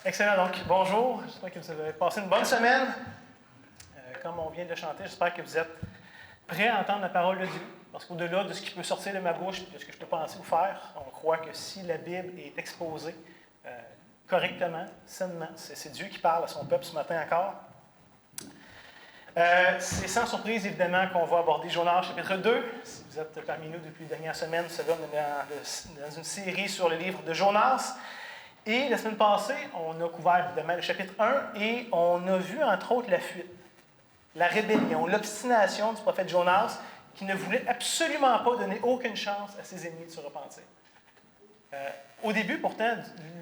Excellent, donc bonjour, j'espère que vous avez passé une bonne semaine. Comme on vient de le chanter, j'espère que vous êtes prêts à entendre la parole de Dieu. Parce qu'au-delà de ce qui peut sortir de ma bouche, de ce que je peux penser ou faire, on croit que si la Bible est exposée correctement, sainement, c'est Dieu qui parle à son peuple ce matin encore. C'est sans surprise, évidemment, qu'on va aborder Jonas chapitre 2. Si vous êtes parmi nous depuis les dernières semaines, vous savez, on est dans une série sur le livre de Jonas. Et la semaine passée, on a couvert évidemment le chapitre 1 et on a vu entre autres la fuite, la rébellion, l'obstination du prophète Jonas qui ne voulait absolument pas donner aucune chance à ses ennemis de se repentir. Au début, pourtant,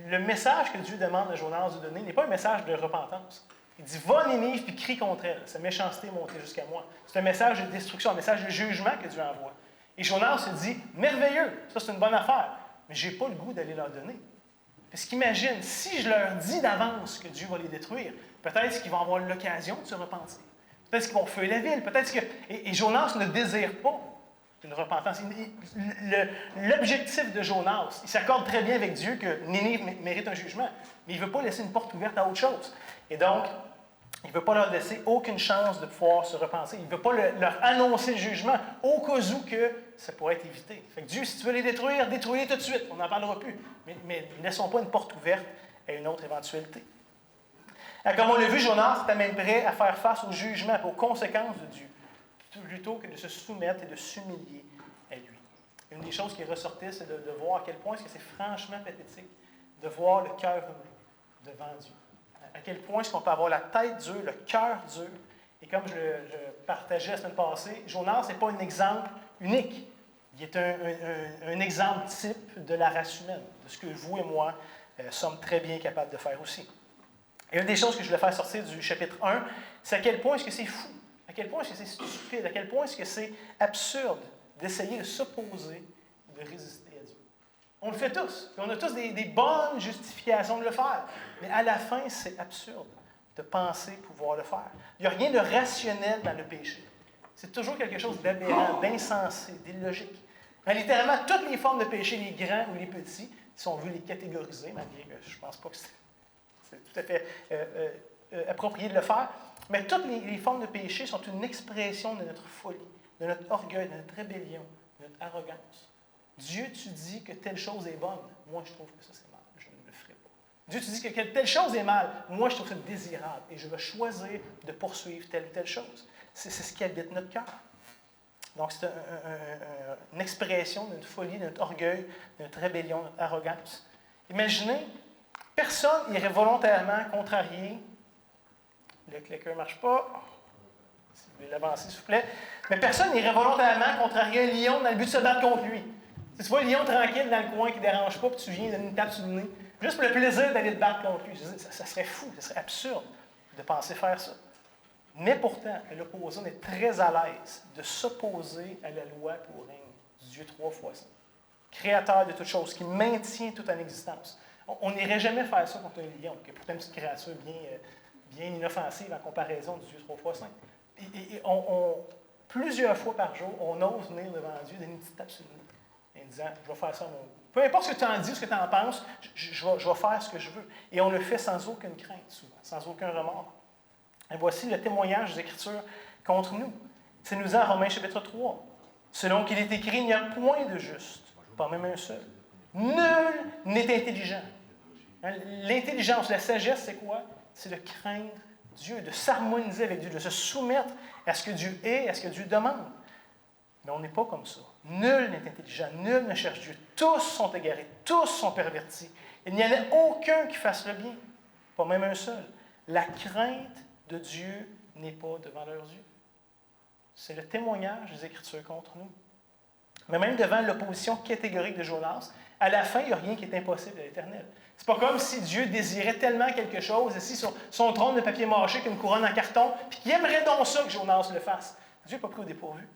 le message que Dieu demande à Jonas de donner n'est pas un message de repentance. Il dit « Va Ninive puis crie contre elle, sa méchanceté est montée jusqu'à moi. » C'est un message de destruction, un message de jugement que Dieu envoie. Et Jonas se dit « Merveilleux, ça c'est une bonne affaire, mais je n'ai pas le goût d'aller leur donner. » Parce qu'imagine, si je leur dis d'avance que Dieu va les détruire, peut-être qu'ils vont avoir l'occasion de se repentir. Peut-être qu'ils vont fuir la ville. Peut-être que... Et Jonas ne désire pas une repentance. L'objectif de Jonas, il s'accorde très bien avec Dieu que Ninive mérite un jugement, mais il ne veut pas laisser une porte ouverte à autre chose. Et donc, il ne veut pas leur laisser aucune chance de pouvoir se repenser. Il ne veut pas leur annoncer le jugement au cas où que ça pourrait être évité. Fait que Dieu, si tu veux les détruire, détruis-les tout de suite. On n'en parlera plus. Mais ne laissons pas une porte ouverte à une autre éventualité. Alors, comme on l'a vu, Jonas était même prêt à faire face au jugement et aux conséquences de Dieu, plutôt que de se soumettre et de s'humilier à lui. Une des choses qui ressortait, c'est de voir à quel point est-ce que c'est franchement pathétique de voir le cœur humain devant Dieu. À quel point est-ce qu'on peut avoir la tête dure, le cœur dur. Et comme je partageais la semaine passée, Jonas n'est pas un exemple unique. Il est un exemple type de la race humaine, de ce que vous et moi sommes très bien capables de faire aussi. Et une des choses que je voulais faire sortir du chapitre 1, c'est à quel point est-ce que c'est fou, à quel point est-ce que c'est stupide, à quel point est-ce que c'est absurde d'essayer de s'opposer, de résister à Dieu. On le fait tous. On a tous des bonnes justifications de le faire. Mais à la fin, c'est absurde de penser pouvoir le faire. Il n'y a rien de rationnel dans le péché. C'est toujours quelque chose d'aberrant, d'insensé, d'illogique. Littéralement, toutes les formes de péché, les grands ou les petits, si on veut les catégoriser, malgré que je ne pense pas que c'est tout à fait approprié de le faire, mais toutes les formes de péché sont une expression de notre folie, de notre orgueil, de notre rébellion, de notre arrogance. Dieu, tu dis que telle chose est bonne. Moi, je trouve que ça, c'est mal. Je ne le ferai pas. Dieu, tu dis que telle chose est mal. Moi, je trouve ça désirable. Et je vais choisir de poursuivre telle ou telle chose. C'est ce qui habite notre cœur. Donc, c'est une expression de notre folie, de notre orgueil, de notre rébellion, de notre arrogance. Imaginez, personne n'irait volontairement contrarier. Le clicker ne marche pas. Si vous voulez l'avancer, s'il vous plaît. Mais personne n'irait volontairement contrarier un lion dans le but de se battre contre lui. Si tu vois le lion tranquille dans le coin qui ne dérange pas, puis tu viens donner une tape sur le nez, juste pour le plaisir d'aller te battre contre lui. Ça serait fou, ça serait absurde de penser faire ça. Mais pourtant, l'opposé est très à l'aise de s'opposer à la loi pour règne du Dieu 3 fois saint, créateur de toutes choses, qui maintient tout en existence. On n'irait jamais faire ça contre un lion, qui est pourtant une petite créature bien inoffensive en comparaison du Dieu 3 fois saint. Et plusieurs fois par jour, on ose venir devant Dieu donner une petite tape sur le nez. En disant, je vais faire ça. Peu importe ce que tu en dis, ce que tu en penses, je vais faire ce que je veux. Et on le fait sans aucune crainte, souvent, sans aucun remords. Et voici le témoignage des Écritures contre nous. C'est nous en Romains chapitre 3. Selon qu'il est écrit, il n'y a point de juste, pas même un seul. Nul n'est intelligent. L'intelligence, la sagesse, c'est quoi? C'est de craindre Dieu, de s'harmoniser avec Dieu, de se soumettre à ce que Dieu est, à ce que Dieu demande. Mais on n'est pas comme ça. Nul n'est intelligent, nul ne cherche Dieu. Tous sont égarés, tous sont pervertis. Il n'y en a aucun qui fasse le bien, pas même un seul. La crainte de Dieu n'est pas devant leurs yeux. C'est le témoignage des Écritures contre nous. Mais même devant l'opposition catégorique de Jonas, à la fin, il n'y a rien qui est impossible à l'Éternel. C'est pas comme si Dieu désirait tellement quelque chose, assis sur son trône de papier mâché, qu'une couronne en carton, puis qu'il aimerait donc ça que Jonas le fasse. Dieu n'est pas pris au dépourvu.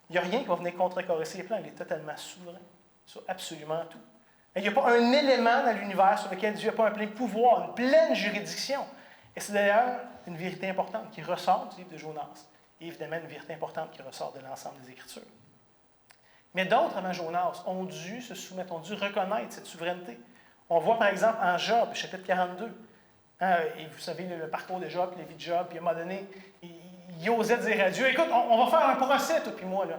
Il n'y a rien qui va venir contrecarrer ses plans. Il est totalement souverain sur absolument tout. Il n'y a pas un élément dans l'univers sur lequel Dieu n'a pas un plein pouvoir, une pleine juridiction. Et c'est d'ailleurs une vérité importante qui ressort du livre de Jonas. Et évidemment, une vérité importante qui ressort de l'ensemble des Écritures. Mais d'autres avant Jonas ont dû se soumettre, ont dû reconnaître cette souveraineté. On voit par exemple en Job, chapitre 42, Hein, et vous savez, le parcours de Job, la vie de Job, puis à un moment donné, il osait dire à Dieu, écoute, on va faire un procès, toi puis moi. Là.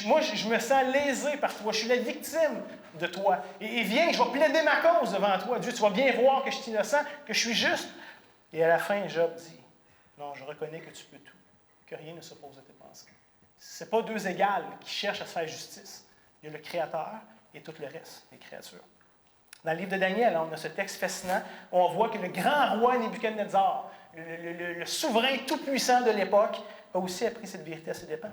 Moi, je me sens lésé par toi, je suis la victime de toi. Et viens, je vais plaider ma cause devant toi. Dieu, tu vas bien voir que je suis innocent, que je suis juste. Et à la fin, Job dit, non, je reconnais que tu peux tout, que rien ne s'oppose à tes pensées. Ce n'est pas deux égales qui cherchent à se faire justice. Il y a le Créateur et tout le reste, les créatures. Dans le livre de Daniel, on a ce texte fascinant où on voit que le grand roi Nebuchadnezzar, le souverain tout-puissant de l'époque, a aussi appris cette vérité à ses dépens.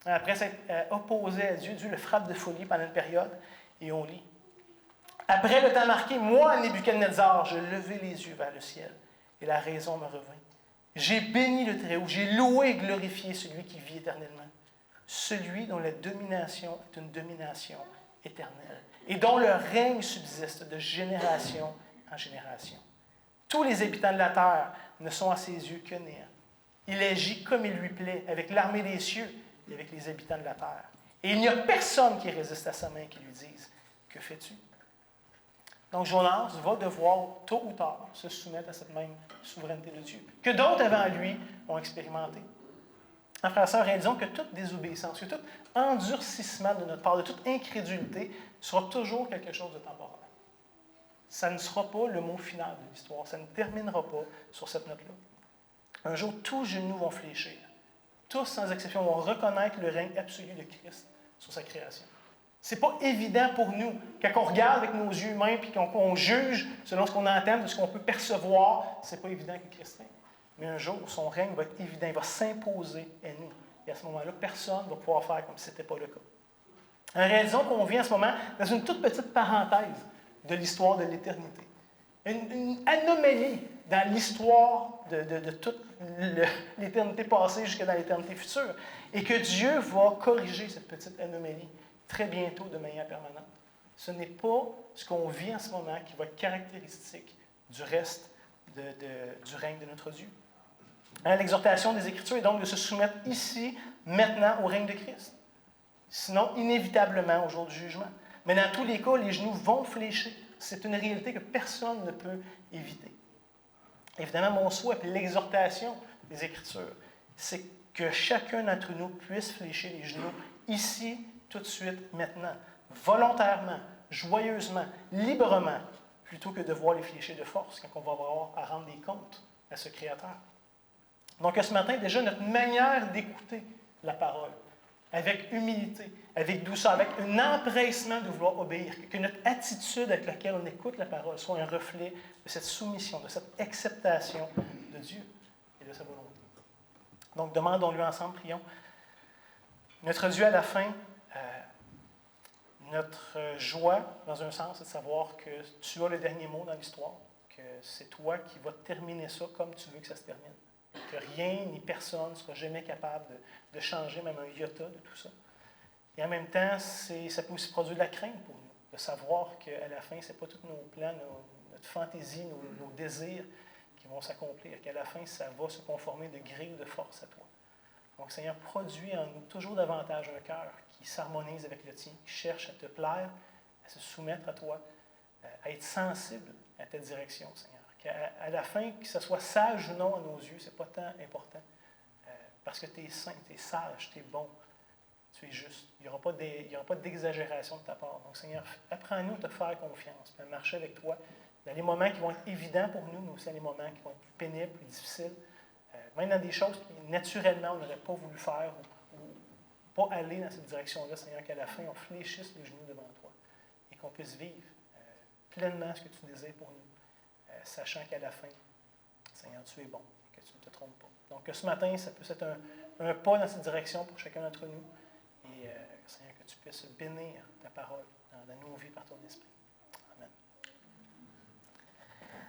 Après s'être opposé à Dieu, Dieu le frappe de folie pendant une période, et on lit. Après le temps marqué, moi, Nebuchadnezzar, je levai les yeux vers le ciel, et la raison me revint. J'ai béni le Très-Haut, j'ai loué et glorifié celui qui vit éternellement, celui dont la domination est une domination éternelle, et dont le règne subsiste de génération en génération. Tous les habitants de la terre ne sont à ses yeux que néant. Il agit comme il lui plaît, avec l'armée des cieux et avec les habitants de la terre. Et il n'y a personne qui résiste à sa main qui lui dise « Que fais-tu » Donc Jonas va devoir, tôt ou tard, se soumettre à cette même souveraineté de Dieu, que d'autres avant lui ont expérimenté. En frères et sœurs, réalisons que toute désobéissance, que tout endurcissement de notre part, de toute incrédulité, sera toujours quelque chose de temporaire. Ça ne sera pas le mot final de l'histoire. Ça ne terminera pas sur cette note-là. Un jour, tous genoux vont fléchir. Tous, sans exception, vont reconnaître le règne absolu de Christ sur sa création. Ce n'est pas évident pour nous. Quand on regarde avec nos yeux humains et qu'on juge selon ce qu'on entend, de ce qu'on peut percevoir, ce n'est pas évident que Christ règne. Mais un jour, son règne va être évident, il va s'imposer à nous. Et à ce moment-là, personne ne va pouvoir faire comme si ce n'était pas le cas. Réalisons qu'on vit en ce moment dans une toute petite parenthèse de l'histoire de l'éternité. Une anomalie dans l'histoire de toute l'éternité passée jusqu'à dans l'éternité future. Et que Dieu va corriger cette petite anomalie très bientôt de manière permanente. Ce n'est pas ce qu'on vit en ce moment qui va être caractéristique du reste du règne de notre Dieu. L'exhortation des Écritures est donc de se soumettre ici, maintenant, au règne de Christ. Sinon, inévitablement, au jour du jugement. Mais dans tous les cas, les genoux vont fléchir. C'est une réalité que personne ne peut éviter. Évidemment, mon souhait et l'exhortation des Écritures, c'est que chacun d'entre nous puisse fléchir les genoux ici, tout de suite, maintenant, volontairement, joyeusement, librement, plutôt que de voir les fléchir de force quand on va avoir à rendre des comptes à ce Créateur. Donc, ce matin, déjà, notre manière d'écouter la parole, avec humilité, avec douceur, avec un empressement de vouloir obéir, que notre attitude avec laquelle on écoute la parole soit un reflet de cette soumission, de cette acceptation de Dieu et de sa volonté. Donc, demandons-lui ensemble, prions. Notre Dieu, à la fin, notre joie, dans un sens, c'est de savoir que tu as le dernier mot dans l'histoire, que c'est toi qui vas terminer ça comme tu veux que ça se termine. Que rien ni personne ne sera jamais capable de changer même un iota de tout ça. Et en même temps, ça peut aussi produire de la crainte pour nous, de savoir qu'à la fin, ce n'est pas tous nos plans, notre fantaisie, nos désirs qui vont s'accomplir, qu'à la fin, ça va se conformer de gré ou de force à toi. Donc, Seigneur, produis en nous toujours davantage un cœur qui s'harmonise avec le tien, qui cherche à te plaire, à se soumettre à toi, à être sensible à ta direction, Seigneur. Qu'à la fin, que ce soit sage ou non à nos yeux, ce n'est pas tant important. Parce que tu es saint, tu es sage, tu es bon, tu es juste. Il n'y aura pas d'exagération de ta part. Donc, Seigneur, apprends-nous à te faire confiance, à marcher avec toi dans les moments qui vont être évidents pour nous, mais aussi dans les moments qui vont être plus pénibles, plus difficiles. Même dans des choses qui, naturellement, on n'aurait pas voulu faire ou pas aller dans cette direction-là, Seigneur, qu'à la fin, on fléchisse les genoux devant toi et qu'on puisse vivre pleinement ce que tu désires pour nous, sachant qu'à la fin, Seigneur, tu es bon et que tu ne te trompes pas. Donc, ce matin, ça peut être un pas dans cette direction pour chacun d'entre nous et, Seigneur, que tu puisses bénir ta parole dans nos vies par ton esprit. Amen.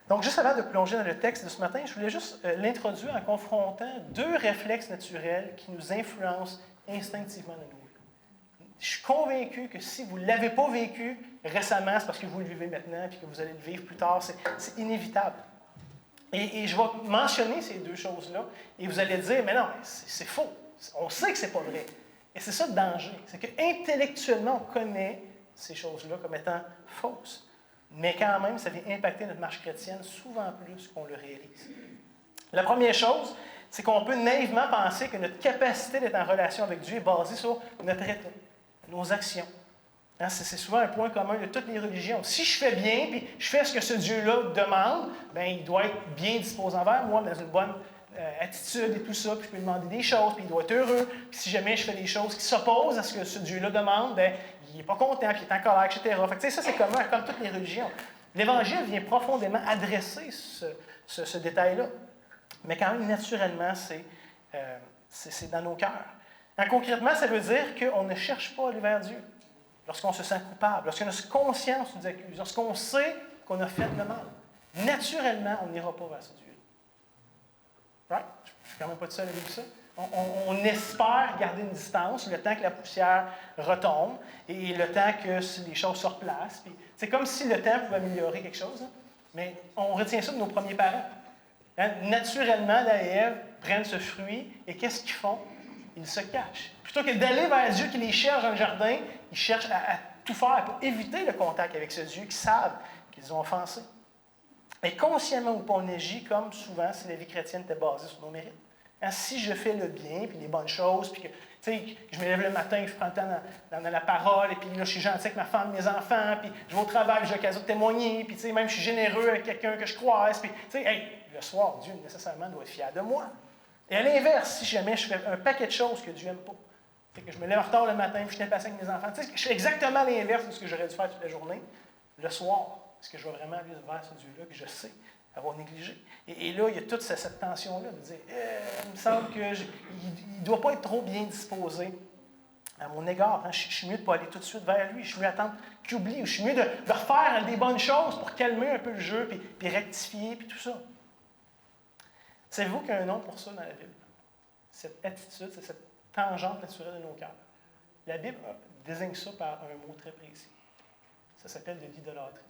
Donc, juste avant de plonger dans le texte de ce matin, je voulais juste l'introduire en confrontant deux réflexes naturels qui nous influencent instinctivement dans nos vies. Je suis convaincu que si vous ne l'avez pas vécu récemment, c'est parce que vous le vivez maintenant et que vous allez le vivre plus tard. C'est inévitable. Et je vais mentionner ces deux choses-là et vous allez dire, mais non, c'est faux. On sait que ce n'est pas vrai. Et c'est ça le danger. C'est qu'intellectuellement, on connaît ces choses-là comme étant fausses. mais quand même, ça vient impacter notre marche chrétienne souvent plus qu'on le réalise. La première chose, c'est qu'on peut naïvement penser que notre capacité d'être en relation avec Dieu est basée sur notre état, nos actions. Hein, c'est souvent un point commun de toutes les religions. Si je fais bien, puis je fais ce que ce Dieu-là demande, bien, il doit être bien disposé envers moi, dans une bonne attitude et tout ça, puis je peux lui demander des choses, puis il doit être heureux. Puis si jamais je fais des choses qui s'opposent à ce que ce Dieu-là demande, bien, il n'est pas content, puis il est en colère, etc. Fait que, ça, c'est commun comme toutes les religions. L'Évangile vient profondément adresser ce détail-là. Mais quand même, naturellement, c'est dans nos cœurs. Hein, concrètement, ça veut dire qu'on ne cherche pas à aller vers Dieu lorsqu'on se sent coupable, lorsque notre conscience nous accuse, lorsqu'on sait qu'on a fait le mal. Naturellement, on n'ira pas vers ce Dieu-là. Right? Je ne suis quand même pas tout seul à vivre ça. On espère garder une distance le temps que la poussière retombe et le temps que les choses se replacent. C'est comme si le temps pouvait améliorer quelque chose, hein? Mais on retient ça de nos premiers parents. Hein? Naturellement, Adam et Ève prennent ce fruit et qu'est-ce qu'ils font? Ils se cachent. Plutôt que d'aller vers Dieu qui les cherche dans le jardin, ils cherchent à tout faire pour éviter le contact avec ce Dieu qu'ils savent qu'ils ont offensé. Et consciemment ou pas, on agit comme souvent si la vie chrétienne était basée sur nos mérites. Hein? Si je fais le bien, puis les bonnes choses, puis que je me lève le matin, je prends le temps dans la parole, et puis là, je suis gentil avec ma femme, mes enfants, puis je vais au travail, j'ai l'occasion de témoigner, puis même je suis généreux avec quelqu'un que je croise, puis le soir, Dieu nécessairement doit être fier de moi. Et à l'inverse, si jamais je fais un paquet de choses que Dieu n'aime pas, que je me lève en retard le matin, puis je suis impatient avec mes enfants, je fais exactement l'inverse de ce que j'aurais dû faire toute la journée, le soir, est-ce que je vais vraiment aller vers ce Dieu-là que je sais avoir négligé? Et là, il y a toute cette tension-là de dire, il me semble qu'il ne doit pas être trop bien disposé à mon égard. Hein? Je suis mieux de ne pas aller tout de suite vers lui. Je suis mieux d'attendre qu'il oublie. Ou je suis mieux de refaire des bonnes choses pour calmer un peu le jeu, puis rectifier, puis tout ça. Savez-vous qu'il y a un nom pour ça dans la Bible? Cette attitude, c'est cette tangente naturelle de nos cœurs. La Bible désigne ça par un mot très précis. Ça s'appelle de l'idolâtrie.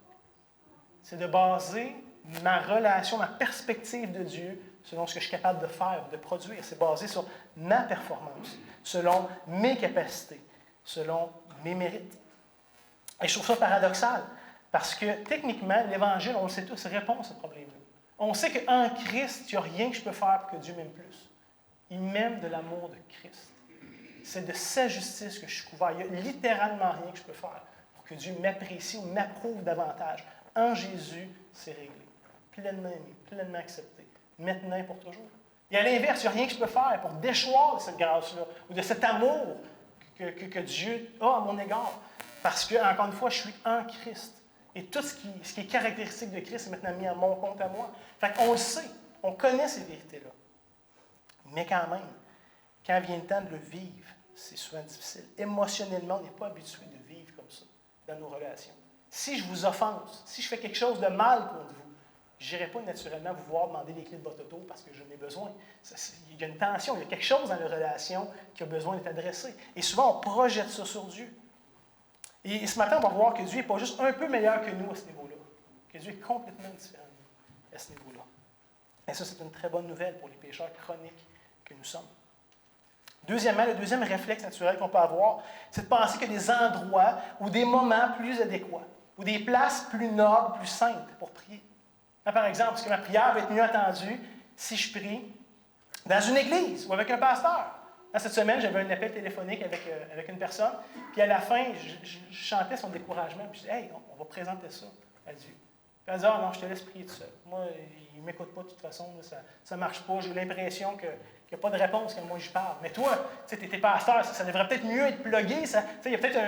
C'est de baser ma relation, ma perspective de Dieu selon ce que je suis capable de faire, de produire. C'est basé sur ma performance, selon mes capacités, selon mes mérites. Et je trouve ça paradoxal, parce que techniquement, l'Évangile, on le sait tous, répond à ce problème-là. On sait qu'en Christ, il n'y a rien que je peux faire pour que Dieu m'aime plus. Il m'aime de l'amour de Christ. C'est de sa justice que je suis couvert. Il n'y a littéralement rien que je peux faire pour que Dieu m'apprécie ou m'approuve davantage. En Jésus, c'est réglé. Pleinement aimé, pleinement accepté. Maintenant et pour toujours. Et à l'inverse, il n'y a rien que je peux faire pour déchoir de cette grâce-là ou de cet amour que Dieu a à mon égard. Parce que, encore une fois, je suis en Christ. Et tout ce qui est caractéristique de Christ est maintenant mis à mon compte à moi. Fait qu'on le sait, on connaît ces vérités-là. Mais quand même, quand vient le temps de le vivre, c'est souvent difficile. Émotionnellement, on n'est pas habitué de vivre comme ça dans nos relations. Si je vous offense, si je fais quelque chose de mal contre vous, je n'irai pas naturellement vous voir demander les clés de votre auto parce que j'en ai besoin. Il y a une tension, il y a quelque chose dans la relation qui a besoin d'être adressé. Et souvent, on projette ça sur Dieu. Et ce matin, on va voir que Dieu n'est pas juste un peu meilleur que nous à ce niveau-là, que Dieu est complètement différent de nous à ce niveau-là. Et ça, c'est une très bonne nouvelle pour les pécheurs chroniques que nous sommes. Deuxièmement, le deuxième réflexe naturel qu'on peut avoir, c'est de penser qu'il y a des endroits ou des moments plus adéquats, ou des places plus nobles, plus saintes pour prier. Par exemple, est-ce que ma prière va être mieux entendue si je prie dans une église ou avec un pasteur? Cette semaine, j'avais un appel téléphonique avec une personne, puis à la fin, je chantais son découragement, puis je disais, « Hey, on va présenter ça à Dieu. » Puis elle dit, « Ah non, je te laisse prier tout seul. Moi, il ne m'écoute pas de toute façon, ça ne marche pas, j'ai l'impression qu'il n'y a pas de réponse quand moi je parle. Mais toi, tu es pasteur, ça devrait peut-être mieux être plugué, il y a peut-être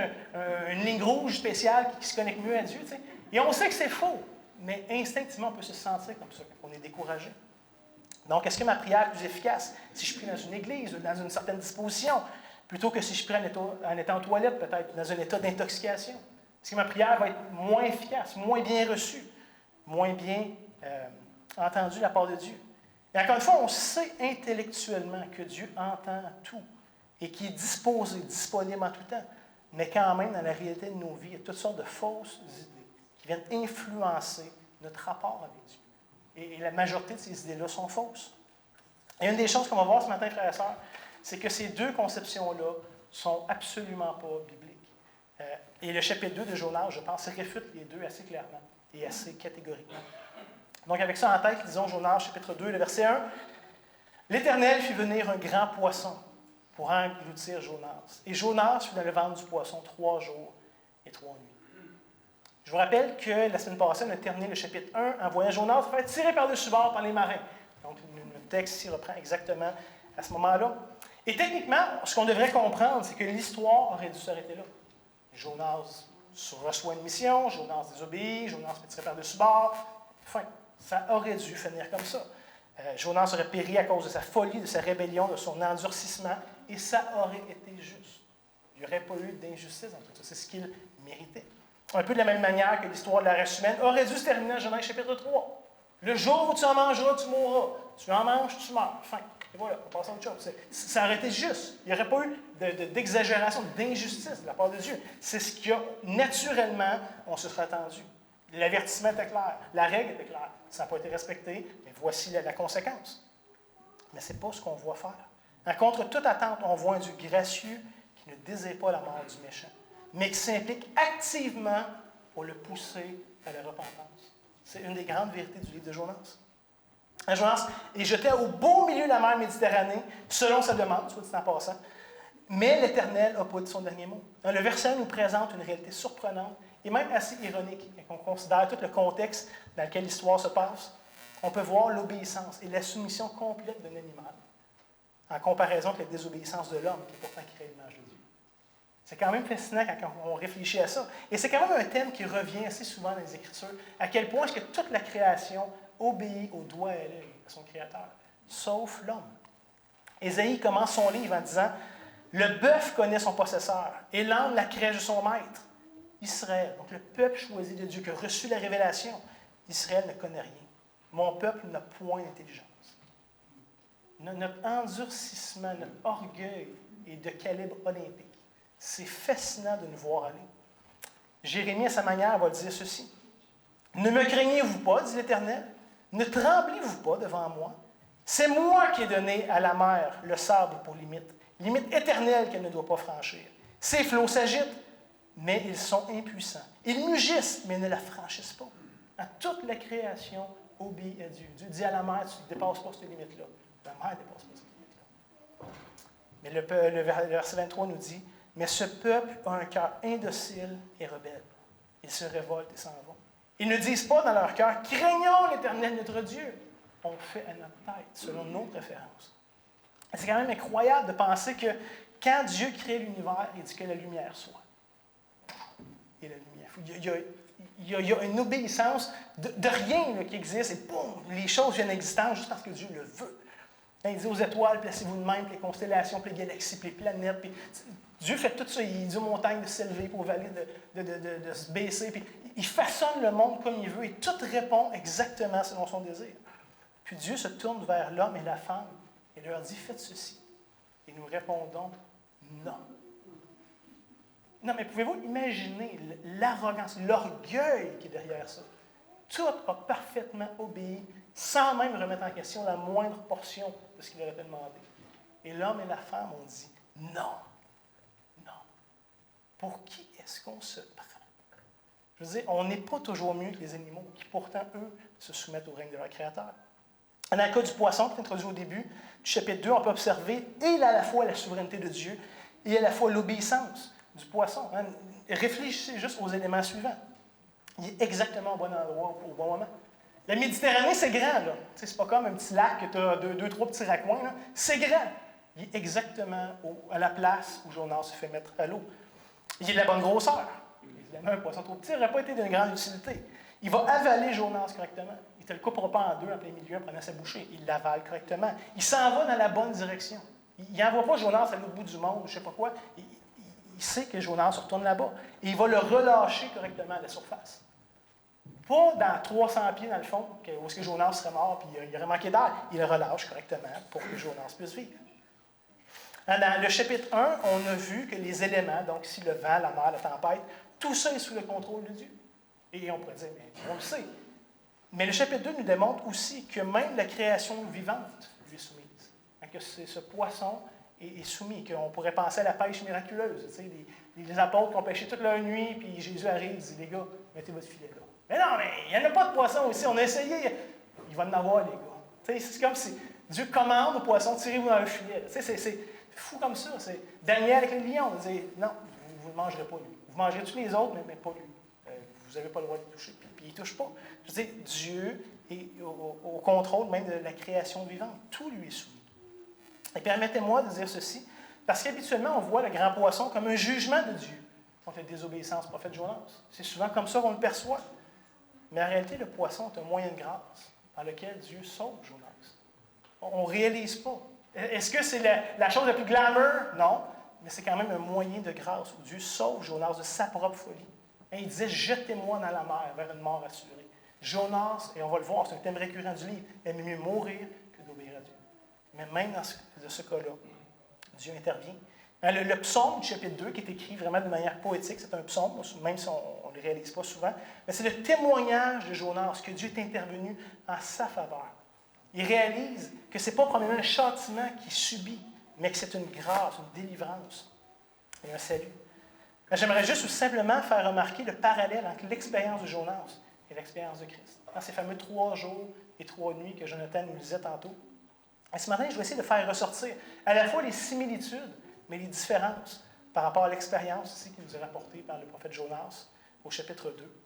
une ligne rouge spéciale qui se connecte mieux à Dieu. » t'sais. Et on sait que c'est faux, mais instinctivement, on peut se sentir comme ça quand on est découragé. Donc, est-ce que ma prière est plus efficace si je prie dans une église ou dans une certaine disposition, plutôt que si je prie en étant en toilette, peut-être, dans un état d'intoxication? Est-ce que ma prière va être moins efficace, moins bien reçue, moins bien entendue de la part de Dieu? Et encore une fois, on sait intellectuellement que Dieu entend tout et qu'il est disposé, disponible en tout temps. Mais quand même, dans la réalité de nos vies, il y a toutes sortes de fausses idées qui viennent influencer notre rapport avec Dieu. Et la majorité de ces idées-là sont fausses. Et une des choses qu'on va voir ce matin, frères et sœurs, c'est que ces deux conceptions-là sont absolument pas bibliques. Et le chapitre 2 de Jonas, je pense, réfute les deux assez clairement. et assez catégoriquement. Donc, avec ça en tête, lisons Jonas, chapitre 2, le verset 1. « L'Éternel fit venir un grand poisson pour engloutir Jonas. Et Jonas fut dans le ventre du poisson 3 jours et 3 nuits. » Je vous rappelle que la semaine passée, on a terminé le chapitre 1 en voyant Jonas se faire tirer par-dessus bord par les marins. Donc, le texte s'y reprend exactement à ce moment-là. Et techniquement, ce qu'on devrait comprendre, c'est que l'histoire aurait dû s'arrêter là. Jonas reçoit une mission, Jonas désobéit, Jonas se fait tirer par-dessus bord. Enfin, ça aurait dû finir comme ça. Jonas aurait péri à cause de sa folie, de sa rébellion, de son endurcissement, et ça aurait été juste. Il n'y aurait pas eu d'injustice dans tout ça. C'est ce qu'il méritait. Un peu de la même manière que l'histoire de la race humaine aurait dû se terminer en Genèse chapitre 3. Le jour où tu en mangeras, tu mourras. Tu en manges, tu meurs. Fin. Et voilà, on passe à autre chose. Ça aurait été juste. Il n'y aurait pas eu d'exagération, d'injustice de la part de Dieu. C'est ce qui a naturellement, on se serait attendu. L'avertissement était clair, la règle était claire. Ça n'a pas été respecté, mais voici la conséquence. Mais ce n'est pas ce qu'on voit faire. Contre toute attente, on voit un Dieu gracieux qui ne désire pas la mort du méchant, mais qui s'implique activement pour le pousser à la repentance. C'est une des grandes vérités du livre de Jonas. Jonas est jeté au beau milieu de la mer Méditerranée, selon sa demande, soit dit en passant, mais l'Éternel n'a pas dit son dernier mot. Le verset nous présente une réalité surprenante et même assez ironique. Quand on considère tout le contexte dans lequel l'histoire se passe, on peut voir l'obéissance et la soumission complète d'un animal en comparaison avec la désobéissance de l'homme qui est pourtant créé à l'image de Dieu. C'est quand même fascinant quand on réfléchit à ça. Et c'est quand même un thème qui revient assez souvent dans les Écritures, à quel point est-ce que toute la création obéit au doigt et à l'œil de son Créateur, sauf l'homme. Ésaïe commence son livre en disant « Le bœuf connaît son possesseur, et l'âne la crèche de son maître. » Israël, donc le peuple choisi de Dieu qui a reçu la révélation, Israël ne connaît rien. Mon peuple n'a point d'intelligence. Notre endurcissement, notre orgueil est de calibre olympique. C'est fascinant de nous voir aller. Jérémie, à sa manière, va dire ceci. « Ne me craignez-vous pas, dit l'Éternel, ne tremblez-vous pas devant moi. C'est moi qui ai donné à la mer le sable pour limite éternelle qu'elle ne doit pas franchir. Ses flots s'agitent, mais ils sont impuissants. Ils mugissent, mais ne la franchissent pas. Toute la création obéit à Dieu. Dieu dit à la mer, tu ne dépasses pas cette limite-là. La mer ne dépasse pas cette limite-là. Mais le verset 23 nous dit, « Mais ce peuple a un cœur indocile et rebelle. Ils se révoltent et s'en vont. Ils ne disent pas dans leur cœur, craignons l'Éternel notre Dieu. On fait à notre tête, selon nos préférences. » C'est quand même incroyable de penser que quand Dieu crée l'univers, il dit que la lumière soit. Et la lumière. Il y a une obéissance de rien là, qui existe, et boum, les choses viennent existence juste parce que Dieu le veut. Quand il dit aux étoiles, placez-vous de même, puis les constellations, puis les galaxies, puis les planètes. Puis Dieu fait tout ça. Il dit aux montagnes de s'élever, puis aux vallées de se baisser. Puis il façonne le monde comme il veut, et tout répond exactement selon son désir. Puis Dieu se tourne vers l'homme et la femme et leur dit, faites ceci. Et nous répondons, non. Non, mais pouvez-vous imaginer l'arrogance, l'orgueil qui est derrière ça? Tout a parfaitement obéi, sans même remettre en question la moindre portion de ce qu'il leur avait demandé. Et l'homme et la femme ont dit, non, non. Pour qui est-ce qu'on se prend? Je veux dire, on n'est pas toujours mieux que les animaux, qui pourtant, eux, se soumettent au règne de leur Créateur. Dans le cas du poisson, qui est introduit au début du chapitre 2, on peut observer à la fois la souveraineté de Dieu et à la fois l'obéissance du poisson. Réfléchissez juste aux éléments suivants. Il est exactement au bon endroit, au bon moment. La Méditerranée, c'est grand, là. C'est pas comme un petit lac que tu as deux, trois petits raccoins, là. C'est grand. Il est exactement à la place où Jonas se fait mettre à l'eau. Il est de la bonne grosseur. Évidemment, un poisson trop petit n'aurait pas été d'une grande utilité. Il va avaler Jonas correctement. Il ne te le coupera pas en deux en plein milieu en prenant sa bouchée. Il l'avale correctement. Il s'en va dans la bonne direction. Il n'envoie pas Jonas à l'autre bout du monde, je ne sais pas quoi. Il sait que Jonas se retourne là-bas. Et il va le relâcher correctement à la surface. Pas dans 300 pieds, dans le fond, où est-ce que Jonas serait mort puis il aurait manqué d'air. Il le relâche correctement pour que Jonas puisse vivre. Dans le chapitre 1, on a vu que les éléments, donc ici le vent, la mer, la tempête, tout ça est sous le contrôle de Dieu. Et on pourrait dire, mais on le sait. Mais le chapitre 2 nous démontre aussi que même la création vivante lui est soumise. Que ce poisson est soumis, qu'on pourrait penser à la pêche miraculeuse. Tu sais, les apôtres qui ont pêché toute leur nuit, puis Jésus arrive et dit, les gars, mettez votre filet là. Mais non, mais il n'y en a pas de poisson ici. On a essayé. Il va en avoir, les gars. C'est comme si Dieu commande aux poissons, tirez-vous dans le filet. C'est fou comme ça. Daniel avec les lions, on dit, non, vous ne mangerez pas lui. Vous mangerez tous les autres, mais pas lui. Vous n'avez pas le droit de toucher. Puis il ne touche pas. Je veux dire, Dieu est au contrôle même de la création vivante. Tout lui est soumis. Et permettez-moi de dire ceci, parce qu'habituellement, on voit le grand poisson comme un jugement de Dieu contre la désobéissance du prophète Jonas. C'est souvent comme ça qu'on le perçoit. Mais en réalité, le poisson est un moyen de grâce par lequel Dieu sauve Jonas. On ne réalise pas. Est-ce que c'est la chose la plus glamour? Non. Mais c'est quand même un moyen de grâce où Dieu sauve Jonas de sa propre folie. Et il disait, jetez-moi dans la mer vers une mort assurée. Jonas, et on va le voir, c'est un thème récurrent du livre, aime mieux mourir que d'obéir à Dieu. Mais même dans ce cas-là, Dieu intervient. Le psaume du chapitre 2, qui est écrit vraiment de manière poétique, c'est un psaume, même si on ne le réalise pas souvent, mais c'est le témoignage de Jonas, que Dieu est intervenu en sa faveur. Il réalise que ce n'est pas probablement un châtiment qu'il subit, mais que c'est une grâce, une délivrance et un salut. J'aimerais juste simplement faire remarquer le parallèle entre l'expérience de Jonas et l'expérience de Christ. Dans ces fameux 3 jours et 3 nuits que Jonathan nous lisait tantôt. Et ce matin, je vais essayer de faire ressortir à la fois les similitudes, mais les différences par rapport à l'expérience ici qui nous est rapportée par le prophète Jonas au chapitre 2.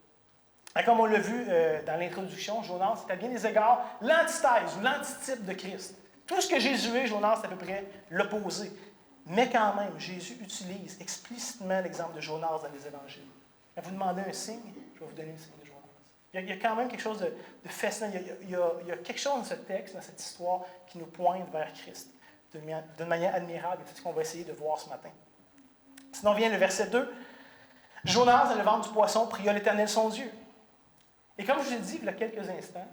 Et comme on l'a vu dans l'introduction, Jonas est à bien des égards l'antithèse ou l'antitype de Christ. Tout ce que Jésus est, Jonas est à peu près l'opposé. Mais quand même, Jésus utilise explicitement l'exemple de Jonas dans les évangiles. Quand vous demandez un signe, je vais vous donner le signe de Jonas. Il y a quand même quelque chose de fascinant. Il y a quelque chose dans ce texte, dans cette histoire, qui nous pointe vers Christ d'une manière admirable. C'est ce qu'on va essayer de voir ce matin. Sinon vient le verset 2. Jonas, dans le ventre du poisson, pria l'Éternel son Dieu. Et comme je vous l'ai dit il y a quelques instants,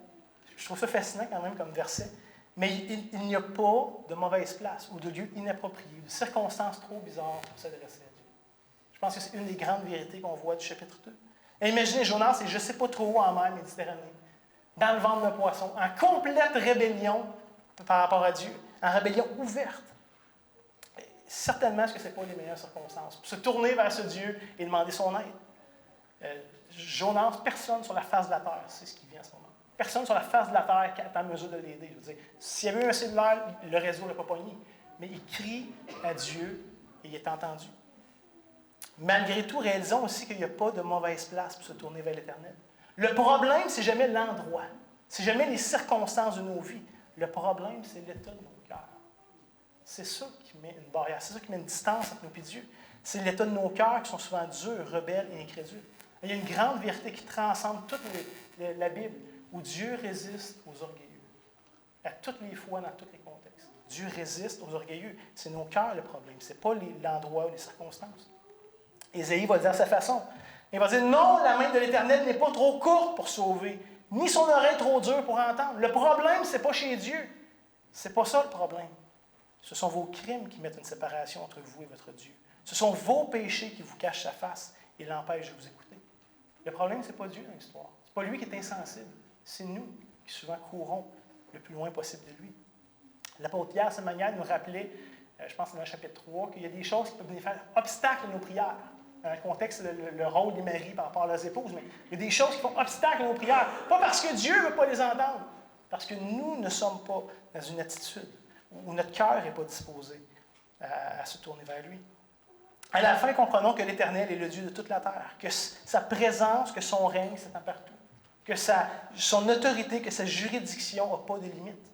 je trouve ça fascinant quand même comme verset, mais il n'y a pas de mauvaise place ou de lieu inapproprié, de circonstances trop bizarres pour s'adresser à Dieu. Je pense que c'est une des grandes vérités qu'on voit du chapitre 2. Et imaginez Jonas, et je ne sais pas trop où en mer Méditerranée, dans le ventre d'un poisson, en complète rébellion par rapport à Dieu, en rébellion ouverte. Certainement, ce que ce n'est pas les meilleures circonstances. Pour se tourner vers ce Dieu et demander son aide. Jonas, personne sur la face de la terre sait ce qui vient en ce moment. Personne sur la face de la terre qui est en mesure de l'aider. Je veux dire, s'il y avait eu un cellulaire, le réseau ne l'a pas pogné. Mais il crie à Dieu et il est entendu. Malgré tout, réalisons aussi qu'il n'y a pas de mauvaise place pour se tourner vers l'Éternel. Le problème, c'est jamais l'endroit. C'est jamais les circonstances de nos vies. Le problème, c'est l'état de nos cœurs. C'est ça qui met une barrière. C'est ça qui met une distance entre nous et Dieu. C'est l'état de nos cœurs qui sont souvent durs, rebelles et incrédules. Il y a une grande vérité qui transcende toute la Bible, où Dieu résiste aux orgueilleux. À toutes les fois, dans tous les contextes. Dieu résiste aux orgueilleux. C'est nos cœurs le problème. Ce n'est pas l'endroit ou les circonstances. Ésaïe va dire à sa façon. Il va dire, non, la main de l'Éternel n'est pas trop courte pour sauver, ni son oreille trop dure pour entendre. Le problème, ce n'est pas chez Dieu. Ce n'est pas ça le problème. Ce sont vos crimes qui mettent une séparation entre vous et votre Dieu. Ce sont vos péchés qui vous cachent sa face et l'empêchent de vous écouter. Le problème, ce n'est pas Dieu dans l'histoire. Ce n'est pas lui qui est insensible. C'est nous qui souvent courons le plus loin possible de lui. L'apôtre Pierre, à sa manière, nous rappelait, je pense que c'est dans le chapitre 3, qu'il y a des choses qui peuvent venir faire obstacle à nos prières. Dans le contexte, le rôle des maris par rapport à leurs épouses, mais il y a des choses qui font obstacle à nos prières. Pas parce que Dieu ne veut pas les entendre, parce que nous ne sommes pas dans une attitude où notre cœur n'est pas disposé à se tourner vers lui. À la fin, comprenons que l'Éternel est le Dieu de toute la terre, que sa présence, que son règne s'étend partout, que son autorité, que sa juridiction n'a pas de limite.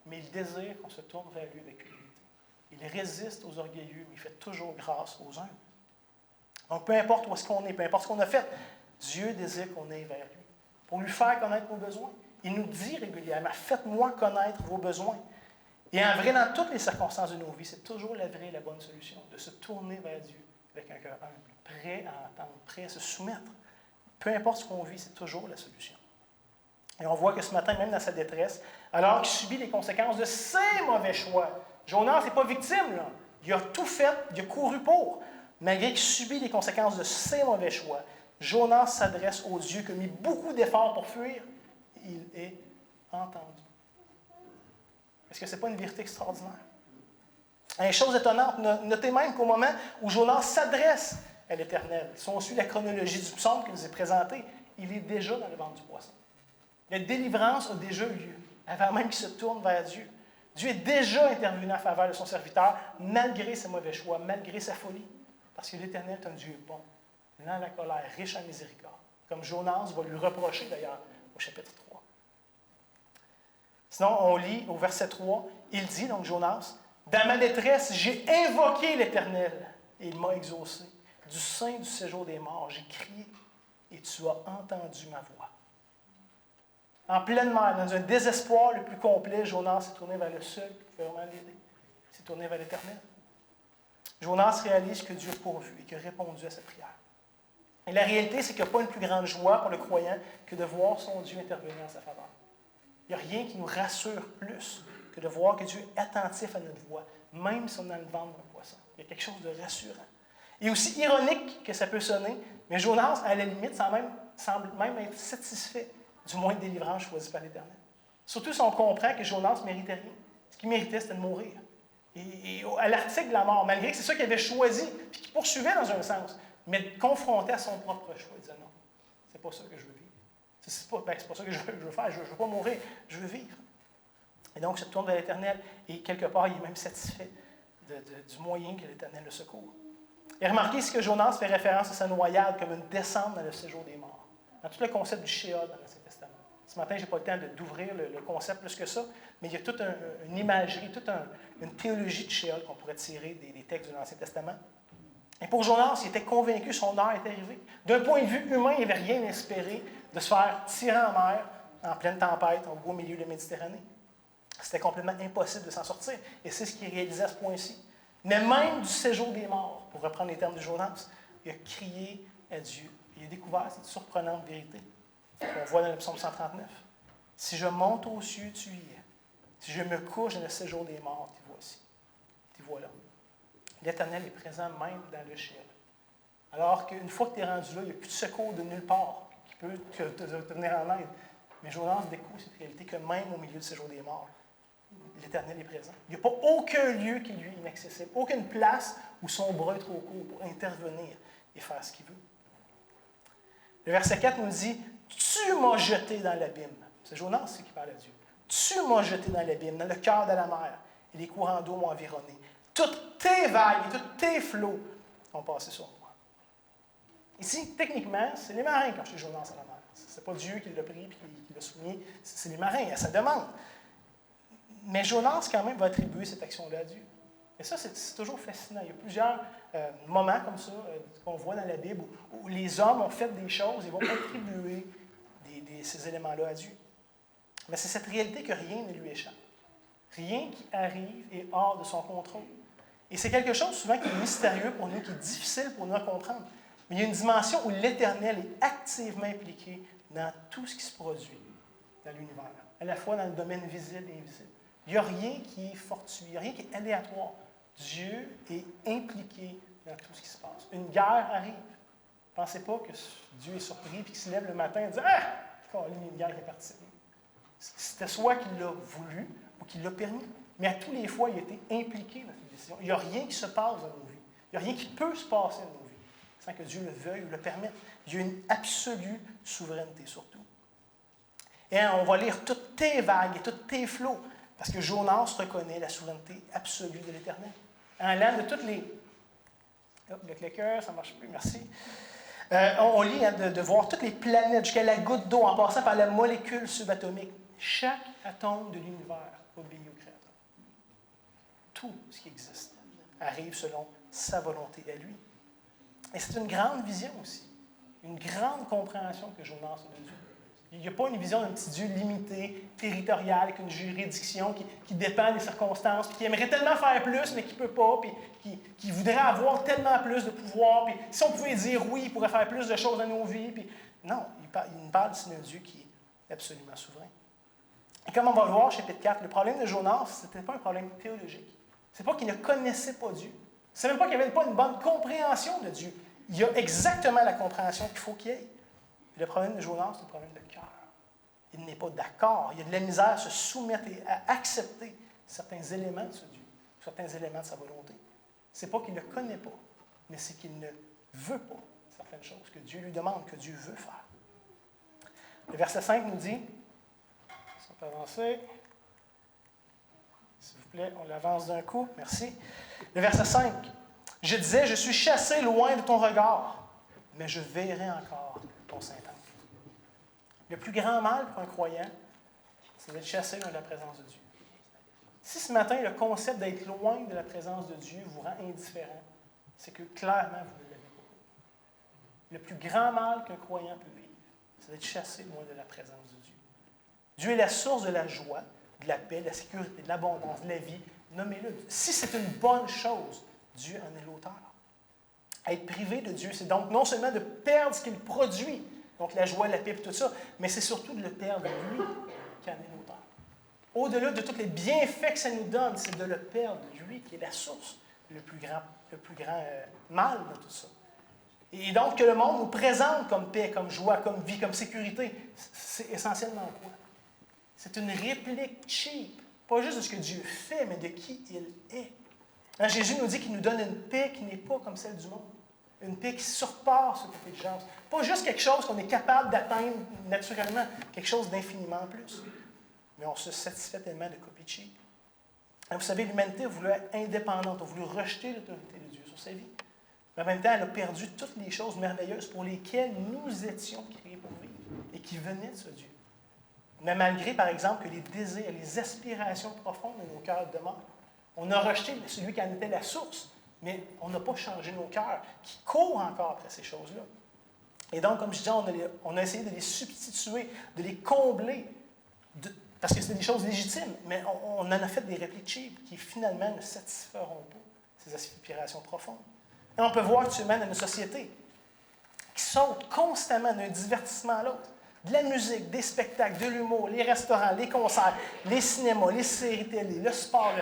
Mais il désire qu'on se tourne vers lui avec humilité. Il résiste aux orgueilleux, mais il fait toujours grâce aux humbles. Donc, peu importe où est-ce qu'on est, peu importe ce qu'on a fait, Dieu désire qu'on aille vers lui, pour lui faire connaître nos besoins. Il nous dit régulièrement, faites-moi connaître vos besoins. Et en vrai, dans toutes les circonstances de nos vies, c'est toujours la vraie et la bonne solution, de se tourner vers Dieu avec un cœur humble, prêt à entendre, prêt à se soumettre. Peu importe ce qu'on vit, c'est toujours la solution. Et on voit que ce matin, même dans sa détresse, alors qu'il subit les conséquences de ses mauvais choix, Jonas n'est pas victime, là. Il a tout fait, il a couru pour. Malgré qu'il subit les conséquences de ses mauvais choix, Jonas s'adresse au Dieu qui a mis beaucoup d'efforts pour fuir. Il est entendu. Est-ce que ce n'est pas une vérité extraordinaire? Une chose étonnante, notez même qu'au moment où Jonas s'adresse à l'Éternel, si on suit la chronologie du psaume qui nous est présenté, il est déjà dans le ventre du poisson. La délivrance a déjà eu lieu, avant même qu'il se tourne vers Dieu. Dieu est déjà intervenu en faveur de son serviteur, malgré ses mauvais choix, malgré sa folie. Parce que l'Éternel est un Dieu bon, lent à la colère, riche en miséricorde. Comme Jonas va lui reprocher d'ailleurs au chapitre 3. Sinon, on lit au verset 3, il dit, donc Jonas, « Dans ma détresse, j'ai invoqué l'Éternel, et il m'a exaucé. Du sein du séjour des morts, j'ai crié, et tu as entendu ma voix. » En pleine mer, dans un désespoir le plus complet, Jonas s'est tourné vers le seul qui pouvait vraiment l'aider. Il s'est tourné vers l'Éternel. Jonas réalise que Dieu a pourvu et qu'il a répondu à sa prière. Et la réalité, c'est qu'il n'y a pas une plus grande joie pour le croyant que de voir son Dieu intervenir en sa faveur. Il n'y a rien qui nous rassure plus que de voir que Dieu est attentif à notre voix, même si on est dans le ventre d'un poisson. Il y a quelque chose de rassurant. Et aussi ironique que ça peut sonner, mais Jonas, à la limite, semble même être satisfait du moyen de délivrance choisi par l'Éternel. Surtout si on comprend que Jonas ne méritait rien. Ce qu'il méritait, c'était de mourir. Et à l'article de la mort, malgré que c'est ça qu'il avait choisi, puis qu'il poursuivait dans un sens, mais confronté à son propre choix, il disait non, c'est pas ça que je veux vivre. C'est pas ça que je veux faire, je ne veux pas mourir, je veux vivre. Et donc, il se tourne vers l'Éternel, et quelque part, il est même satisfait du moyen que l'Éternel le secourt. Et remarquez ce que Jonas fait référence à sa noyade comme une descente dans le séjour des morts. Dans tout le concept du Shéol dans l'Ancien Testament. Ce matin, je n'ai pas le temps d'ouvrir le concept plus que ça, mais il y a toute une imagerie, toute une théologie de Shéol qu'on pourrait tirer des textes de l'Ancien Testament. Et pour Jonas, il était convaincu que son heure était arrivée. D'un point de vue humain, il n'avait rien espéré de se faire tirer en mer en pleine tempête au beau milieu de la Méditerranée. C'était complètement impossible de s'en sortir. Et c'est ce qu'il réalisait à ce point-ci. Mais même du séjour des morts, pour reprendre les termes de Jonas, il a crié à Dieu. Il a découvert cette surprenante vérité qu'on voit dans le psaume 139. Si je monte aux cieux, tu y es. Si je me couche dans le séjour des morts, t'y voici. T'y voilà. L'Éternel est présent même dans le ciel. Alors qu'une fois que tu es rendu là, il n'y a plus de secours de nulle part qui peut te venir en aide. Mais Jonas découvre cette réalité que même au milieu du séjour des morts, l'Éternel est présent. Il n'y a pas aucun lieu qui lui est inaccessible, aucune place où son bras est trop court pour intervenir et faire ce qu'il veut. Le verset 4 nous dit « Tu m'as jeté dans l'abîme ». C'est Jonas qui parle à Dieu. « Tu m'as jeté dans l'abîme, dans le cœur de la mer, et les courants d'eau m'ont environné. Toutes tes vagues et tous tes flots ont passé sur moi. » Ici, techniquement, c'est les marins qui ont jeté Jonas à la mer. Ce n'est pas Dieu qui l'a pris et qui l'a soumis, c'est les marins, à sa demande. Mais Jonas, quand même, va attribuer cette action-là à Dieu. Et ça, c'est toujours fascinant. Il y a plusieurs moments comme ça qu'on voit dans la Bible où les hommes ont fait des choses et vont attribuer ces éléments-là à Dieu. Mais c'est cette réalité que rien ne lui échappe. Rien qui arrive est hors de son contrôle. Et c'est quelque chose souvent qui est mystérieux pour nous, qui est difficile pour nous à comprendre. Mais il y a une dimension où l'Éternel est activement impliqué dans tout ce qui se produit dans l'univers, à la fois dans le domaine visible et invisible. Il n'y a rien qui est fortuit, il n'y a rien qui est aléatoire. Dieu est impliqué dans tout ce qui se passe. Une guerre arrive. Ne pensez pas que Dieu est surpris et qu'il se lève le matin et dit « Ah! Il y a une guerre qui est partie. » C'était soit qu'il l'a voulu ou qu'il l'a permis. Mais à tous les fois, il a été impliqué dans cette décision. Il n'y a rien qui se passe dans nos vies. Il n'y a rien qui peut se passer dans nos vies sans que Dieu le veuille ou le permette. Il y a une absolue souveraineté sur tout. Et on va lire toutes tes vagues et tous tes flots, parce que Jonas reconnaît la souveraineté absolue de l'Éternel. En l'âme de toutes les... Oh, le clicker, ça ne marche plus, merci. On lit de voir toutes les planètes, jusqu'à la goutte d'eau, en passant par la molécule subatomique. Chaque atome de l'univers obéit au Créateur. Tout ce qui existe arrive selon sa volonté à lui. Et c'est une grande vision aussi, une grande compréhension que Jonas a de Dieu. Il n'y a pas une vision d'un petit Dieu limité, territorial, avec une juridiction qui dépend des circonstances, puis qui aimerait tellement faire plus, mais qui ne peut pas, puis qui voudrait avoir tellement plus de pouvoir, puis si on pouvait dire oui, il pourrait faire plus de choses dans nos vies. Puis... Non, il nous parle d'un Dieu qui est absolument souverain. Et comme on va le voir, chapitre 4, le problème de Jonas, ce n'était pas un problème théologique. Ce n'est pas qu'il ne connaissait pas Dieu. Ce n'est même pas qu'il n'avait pas une bonne compréhension de Dieu. Il y a exactement la compréhension qu'il faut qu'il y ait. Le problème de Jonas, c'est un problème de cœur. Il n'est pas d'accord. Il y a de la misère à se soumettre et à accepter certains éléments de ce Dieu, certains éléments de sa volonté. Ce n'est pas qu'il ne connaît pas, mais c'est qu'il ne veut pas certaines choses que Dieu lui demande, que Dieu veut faire. Le verset 5 nous dit, si on peut avancer, s'il vous plaît, on l'avance d'un coup, merci. Le verset 5, je disais, je suis chassé loin de ton regard, mais je verrai encore ton Saint-Temple. Le plus grand mal pour un croyant, c'est d'être chassé loin de la présence de Dieu. Si ce matin, le concept d'être loin de la présence de Dieu vous rend indifférent, c'est que clairement, vous ne l'avez pas. Le plus grand mal qu'un croyant peut vivre, c'est d'être chassé loin de la présence de Dieu. Dieu est la source de la joie, de la paix, de la sécurité, de l'abondance, de la vie. Nommez-le. Si c'est une bonne chose, Dieu en est l'auteur. Être privé de Dieu, c'est donc non seulement de perdre ce qu'il produit, donc la joie, la paix, tout ça, mais c'est surtout de le perdre lui qui en est l'auteur. Au-delà de tous les bienfaits que ça nous donne, c'est de le perdre lui qui est la source, le plus grand mal de tout ça. Et donc, que le monde nous présente comme paix, comme joie, comme vie, comme sécurité, c'est essentiellement quoi? C'est une réplique cheap, pas juste de ce que Dieu fait, mais de qui il est. Hein, Jésus nous dit qu'il nous donne une paix qui n'est pas comme celle du monde. Une paix qui surpasse cette intelligence. Pas juste quelque chose qu'on est capable d'atteindre naturellement, quelque chose d'infiniment plus. Mais on se satisfait tellement de copies cheap. Hein, vous savez, l'humanité a voulu être indépendante, a voulu rejeter l'autorité de Dieu sur sa vie. Mais en même temps, elle a perdu toutes les choses merveilleuses pour lesquelles nous étions créés pour vivre et qui venaient de ce Dieu. Mais malgré, par exemple, que les désirs, les aspirations profondes de nos cœurs demeurent, on a rejeté celui qui en était la source, mais on n'a pas changé nos cœurs, qui courent encore après ces choses-là. Et donc, comme je disais, on a essayé de les substituer, de les combler, parce que c'est des choses légitimes, mais on en a fait des répliques cheap qui finalement ne satisferont pas ces aspirations profondes. Et on peut voir actuellement dans une société qui saute constamment d'un divertissement à l'autre. De la musique, des spectacles, de l'humour, les restaurants, les concerts, les cinémas, les séries télé, le sport.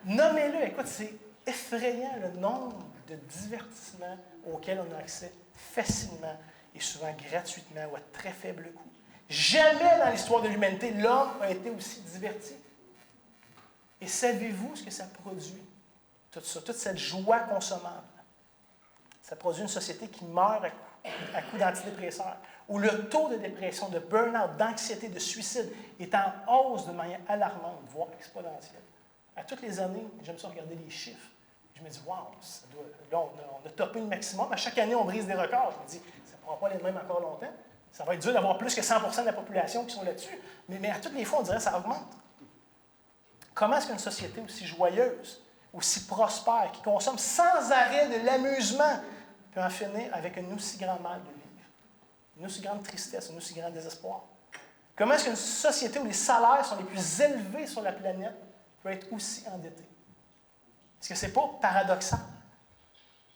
Nommez-le, écoute, c'est effrayant le nombre de divertissements auxquels on a accès facilement et souvent gratuitement ou à très faible coût. Jamais dans l'histoire de l'humanité, l'homme a été aussi diverti. Et savez-vous ce que ça produit? Tout ça, toute cette joie consommable. Ça produit une société qui meurt à coups d'antidépresseurs, où le taux de dépression, de burn-out, d'anxiété, de suicide est en hausse de manière alarmante, voire exponentielle. À toutes les années, j'aime ça regarder les chiffres. Je me dis, wow, là, on a topé le maximum. À chaque année, on brise des records. Je me dis, ça ne pourra pas être le même encore longtemps. Ça va être dur d'avoir plus que 100% de la population qui sont là-dessus. Mais à toutes les fois, on dirait que ça augmente. Comment est-ce qu'une société aussi joyeuse, aussi prospère, qui consomme sans arrêt de l'amusement, peut en finir avec un aussi grand mal de vivre, une aussi grande tristesse, un aussi grand désespoir? Comment est-ce qu'une société où les salaires sont les plus élevés sur la planète peut être aussi endettée? Est-ce que ce n'est pas paradoxal?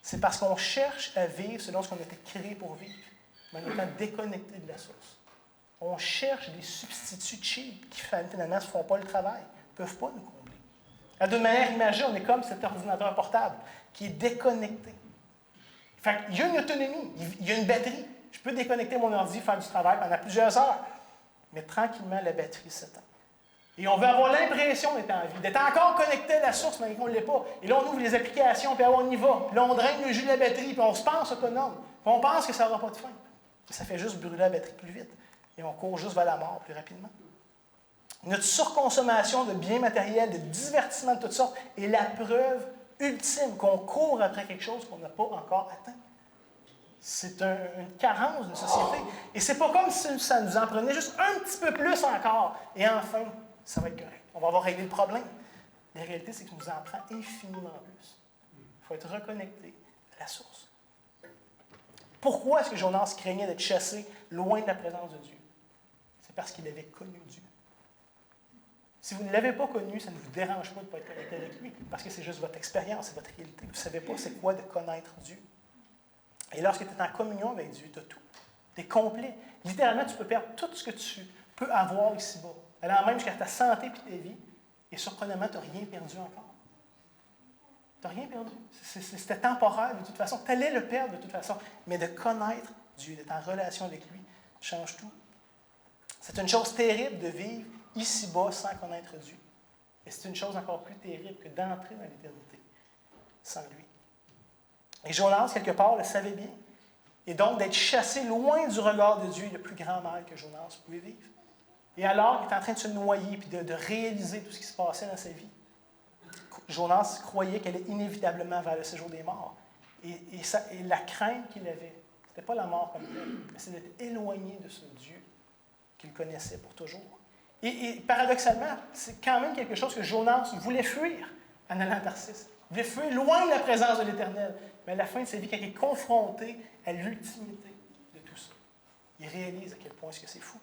C'est parce qu'on cherche à vivre selon ce qu'on a été créé pour vivre, mais en étant déconnecté de la source. On cherche des substituts cheap qui finalement ne font pas le travail, ne peuvent pas nous combler. D'une manière imagée, on est comme cet ordinateur portable qui est déconnecté. Fait il y a une autonomie, il y a une batterie. Je peux déconnecter mon ordi, faire du travail pendant plusieurs heures, mais tranquillement, la batterie s'éteint. Et on veut avoir l'impression d'être en vie, d'être encore connecté à la source, mais qu'on ne l'est pas. Et là, on ouvre les applications, puis on y va. Puis là, on draine le jus de la batterie, puis on se pense autonome. Puis on pense que ça n'aura pas de fin. Et ça fait juste brûler la batterie plus vite. Et on court juste vers la mort plus rapidement. Notre surconsommation de biens matériels, de divertissements de toutes sortes, est la preuve ultime qu'on court après quelque chose qu'on n'a pas encore atteint. C'est une carence de société. Et c'est pas comme si ça nous en prenait juste un petit peu plus encore. Et enfin, ça va être correct. On va avoir réglé le problème. La réalité, c'est que ça nous en prend infiniment plus. Il faut être reconnecté à la source. Pourquoi est-ce que Jonas craignait d'être chassé loin de la présence de Dieu? C'est parce qu'il avait connu Dieu. Si vous ne l'avez pas connu, ça ne vous dérange pas de ne pas être connecté avec lui, parce que c'est juste votre expérience, c'est votre réalité. Vous ne savez pas c'est quoi de connaître Dieu. Et lorsque tu es en communion avec Dieu, tu as tout. Tu es complet. Littéralement, tu peux perdre tout ce que tu peux avoir ici-bas, allant même jusqu'à ta santé et ta vie, et surprenamment, tu n'as rien perdu encore. Tu n'as rien perdu. C'était temporaire de toute façon. Tu allais le perdre de toute façon. Mais de connaître Dieu, d'être en relation avec lui, change tout. C'est une chose terrible de vivre ici-bas sans connaître Dieu. Et c'est une chose encore plus terrible que d'entrer dans l'éternité sans lui. Et Jonas, quelque part, le savait bien. Et donc d'être chassé loin du regard de Dieu est le plus grand mal que Jonas pouvait vivre. Et alors, il est en train de se noyer et de réaliser tout ce qui se passait dans sa vie. Jonas croyait qu'elle allait inévitablement vers le séjour des morts. Et la crainte qu'il avait, ce n'était pas la mort comme telle, mais c'est d'être éloigné de ce Dieu qu'il connaissait pour toujours. Et paradoxalement, c'est quand même quelque chose que Jonas voulait fuir en allant à Tarsis. Il voulait fuir loin de la présence de l'Éternel. Mais à la fin de sa vie, quand il est confronté à l'ultimité de tout ça, il réalise à quel point c'est fou.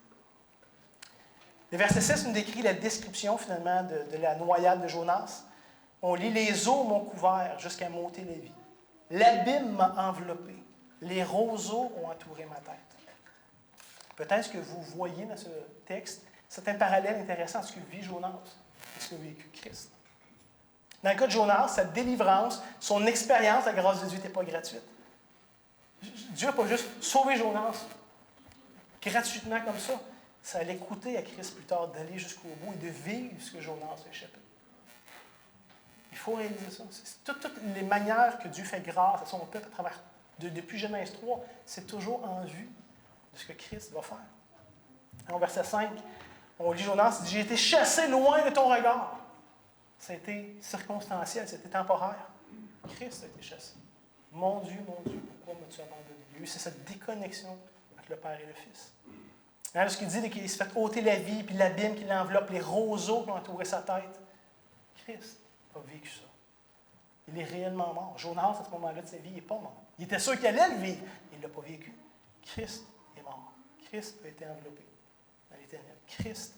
Le verset 6 nous décrit la description finalement de la noyade de Jonas. On lit « Les eaux m'ont couvert jusqu'à m'ôter la vie. L'abîme m'a enveloppé. Les roseaux ont entouré ma tête. » Peut-être que vous voyez dans ce texte, c'est un parallèle intéressant à ce que vit Jonas et ce que a vécu Christ. Dans le cas de Jonas, sa délivrance, son expérience, la grâce de Dieu n'était pas gratuite. Dieu n'a pas juste sauvé Jonas gratuitement comme ça. Ça allait coûter à Christ plus tard d'aller jusqu'au bout et de vivre ce que Jonas a échappé. Il faut réaliser ça. Toutes les manières que Dieu fait grâce à son peuple à travers, depuis Genèse 3, c'est toujours en vue de ce que Christ va faire. En verset 5, on lit Jonas, il dit « J'ai été chassé loin de ton regard. » Ça a été circonstanciel, c'était temporaire. Christ a été chassé. Mon Dieu, pourquoi m'as-tu abandonné? Il y a eu cette déconnexion entre le Père et le Fils. Lorsqu'il dit qu'il se fait ôter la vie, puis l'abîme qui l'enveloppe, les roseaux qui ont entouré sa tête, Christ a vécu ça. Il est réellement mort. Jonas, à ce moment-là de sa vie, il n'est pas mort. Il était sûr qu'il allait le vivre. Il ne l'a pas vécu. Christ est mort. Christ a été enveloppé dans l'éternel. Christ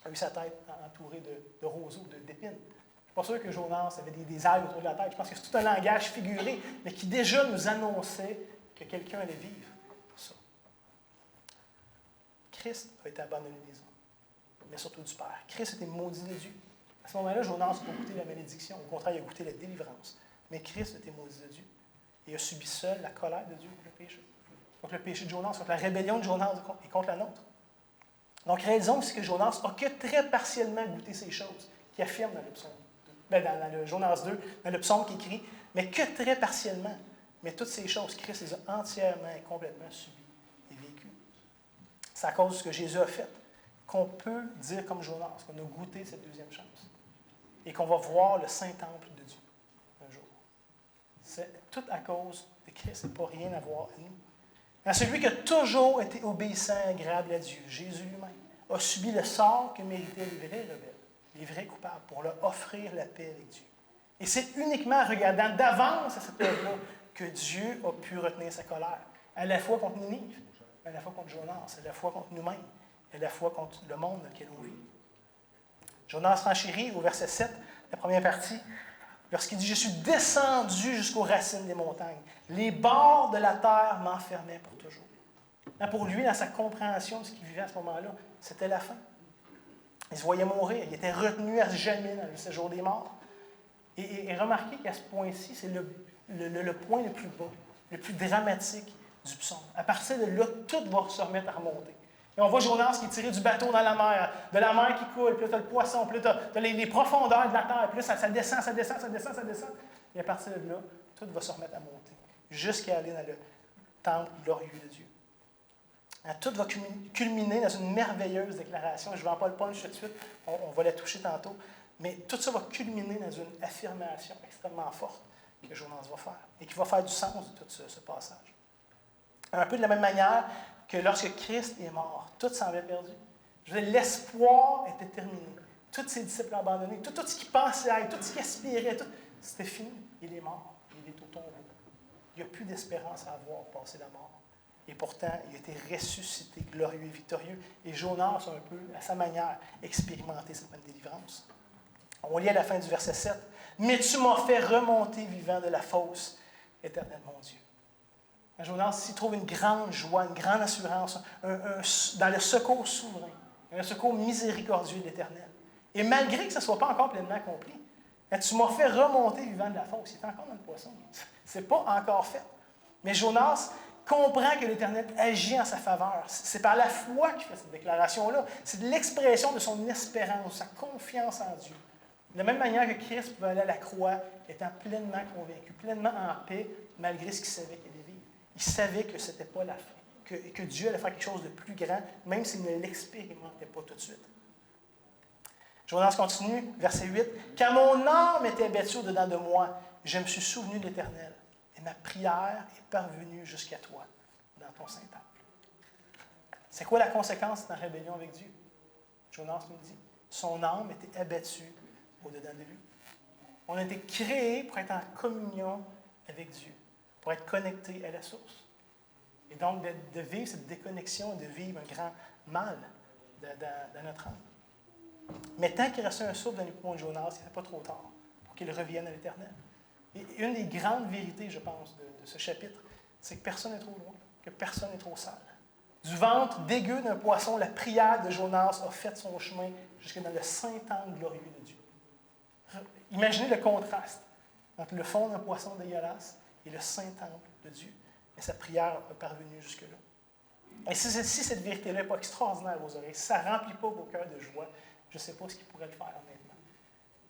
a eu sa tête entourée de roseaux, d'épines. Je ne suis pas sûr que Jonas avait des algues autour de la tête. Je pense que c'est tout un langage figuré, mais qui déjà nous annonçait que quelqu'un allait vivre ça. Christ a été abandonné des hommes, mais surtout du Père. Christ a été maudit de Dieu. À ce moment-là, Jonas n'a pas goûté la malédiction. Au contraire, il a goûté la délivrance. Mais Christ a été maudit de Dieu. Et il a subi seul la colère de Dieu contre le péché. Contre le péché de Jonas, contre la rébellion de Jonas et contre la nôtre. Donc, réalisons aussi que Jonas n'a que très partiellement goûté ces choses qui affirment dans le psaume, dans le Jonas 2, dans le psaume qui écrit, mais que très partiellement. Mais toutes ces choses, Christ les a entièrement et complètement subies et vécues. C'est à cause de ce que Jésus a fait qu'on peut dire comme Jonas, qu'on a goûté cette deuxième chance et qu'on va voir le Saint-Temple de Dieu un jour. C'est tout à cause de Christ, ça n'a pas rien à voir avec nous. Mais celui qui a toujours été obéissant et agréable à Dieu, Jésus lui-même, a subi le sort que méritaient les vrais rebelles, les vrais coupables, pour leur offrir la paix avec Dieu. Et c'est uniquement en regardant d'avance à cette œuvre-là que Dieu a pu retenir sa colère, à la fois contre Ninive, à la fois contre Jonas, à la fois contre nous-mêmes, à la fois contre le monde dans lequel on vit. Jonas renchérit au verset 7, la première partie, lorsqu'il dit « Je suis descendu jusqu'aux racines des montagnes. Les bords de la terre m'enfermaient pour toujours. » Pour lui, dans sa compréhension de ce qu'il vivait à ce moment-là, c'était la fin. Il se voyait mourir. Il était retenu à jamais dans le séjour des morts. Et remarquez qu'à ce point-ci, c'est le point le plus bas, le plus dramatique du psaume. À partir de là, tout va se remettre à remonter. Et on voit Jonas qui est tiré du bateau dans la mer, de la mer qui coule, puis là, tu as le poisson, puis là, tu as les profondeurs de la terre, puis là, ça descend. Et à partir de là, tout va se remettre à monter, jusqu'à aller dans le temple glorieux de Dieu. Tout va culminer dans une merveilleuse déclaration. Je ne vais pas le punch tout de suite, on va la toucher tantôt, mais tout ça va culminer dans une affirmation extrêmement forte que Jonas va faire, et qui va faire du sens de tout ce passage. Un peu de la même manière que lorsque Christ est mort, tout semblait perdu. Je veux dire, l'espoir était terminé. Tous ses disciples l'ont abandonné. Tout ce qu'il pensait, tout ce qu'il aspirait, c'était fini. Il est mort. Il est au tombeau. Il n'y a plus d'espérance à avoir passé la mort. Et pourtant, il a été ressuscité, glorieux et victorieux. Et Jonas a un peu, à sa manière, expérimenté cette même délivrance. On lit à la fin du verset 7. « Mais tu m'as fait remonter vivant de la fosse, éternel mon Dieu. » Jonas s'y trouve une grande joie, une grande assurance dans le secours souverain, un secours miséricordieux de l'Éternel. Et malgré que ce ne soit pas encore pleinement accompli, tu m'as fait remonter vivant de la fosse. Il est encore dans le poisson. Ce n'est pas encore fait. Mais Jonas comprend que l'Éternel agit en sa faveur. C'est par la foi qu'il fait cette déclaration-là. C'est l'expression de son espérance, de sa confiance en Dieu. De la même manière que Christ pouvait aller à la croix, étant pleinement convaincu, pleinement en paix, malgré ce qu'il savait qu'il allait vivre. Il savait que ce n'était pas la fin, que Dieu allait faire quelque chose de plus grand, même s'il ne l'expérimentait pas tout de suite. Jonas continue, verset 8. « Quand mon âme était abattue au-dedans de moi, je me suis souvenu de l'Éternel, et ma prière est parvenue jusqu'à toi, dans ton Saint-Temple. » C'est quoi la conséquence de la rébellion avec Dieu? Jonas nous dit, son âme était abattue au-dedans de lui. On a été créés pour être en communion avec Dieu, pour être connectés à la source. Et donc, de vivre cette déconnexion, de vivre un grand mal dans notre âme. Mais tant qu'il restait un souffle dans les poumons de Jonas, il n'était pas trop tard pour qu'il revienne à l'Éternel. Et une des grandes vérités, je pense, de ce chapitre, c'est que personne n'est trop loin, que personne n'est trop sale. Du ventre dégueu d'un poisson, la prière de Jonas a fait son chemin jusque dans le Saint-Temple glorieux de Dieu. Imaginez le contraste entre le fond d'un poisson dégueulasse et le Saint-Temple de Dieu. Mais sa prière a parvenu jusque-là. Et si cette vérité-là n'est pas extraordinaire à vos oreilles, si ça ne remplit pas vos cœurs de joie, je ne sais pas ce qui pourrait le faire honnêtement.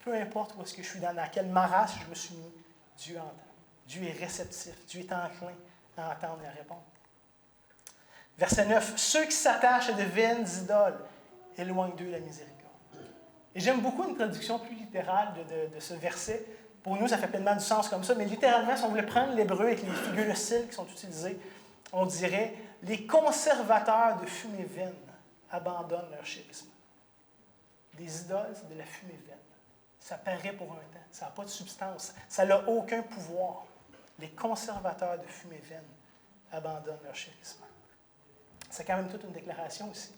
Peu importe où est-ce que je suis, dans quelle marasse je me suis mis, Dieu entend. Dieu est réceptif. Dieu est enclin à entendre et à répondre. Verset 9. « Ceux qui s'attachent à de vaines idoles, éloignent d'eux la miséricorde. » Et j'aime beaucoup une traduction plus littérale de ce verset. Pour nous, ça fait pleinement du sens comme ça, mais littéralement, si on voulait prendre l'hébreu avec les figures de style qui sont utilisées, on dirait « Les conservateurs de fumée vaine abandonnent leur chérissement. » Des idoles, c'est de la fumée vaine. Ça paraît pour un temps. Ça n'a pas de substance. Ça n'a aucun pouvoir. Les conservateurs de fumée vaine abandonnent leur chérissement. C'est quand même toute une déclaration aussi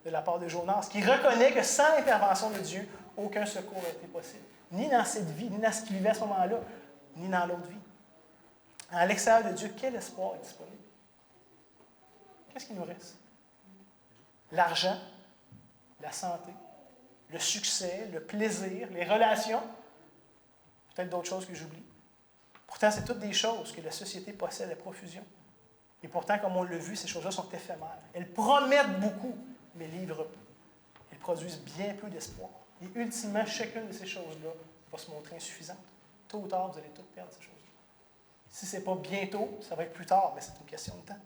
de la part de Jonas, qui reconnaît que sans l'intervention de Dieu, aucun secours n'a été possible. Ni dans cette vie, ni dans ce qu'il vivait à ce moment-là, ni dans l'autre vie. À l'extérieur de Dieu, quel espoir est disponible? Qu'est-ce qui nous reste? L'argent, la santé, le succès, le plaisir, les relations, peut-être d'autres choses que j'oublie. Pourtant, c'est toutes des choses que la société possède à profusion. Et pourtant, comme on l'a vu, ces choses-là sont éphémères. Elles promettent beaucoup, mais livrent peu. Elles produisent bien peu d'espoir. Et ultimement, chacune de ces choses-là va se montrer insuffisante. Tôt ou tard, vous allez toutes perdre ces choses-là. Si ce n'est pas bientôt, ça va être plus tard, mais c'est une question de temps.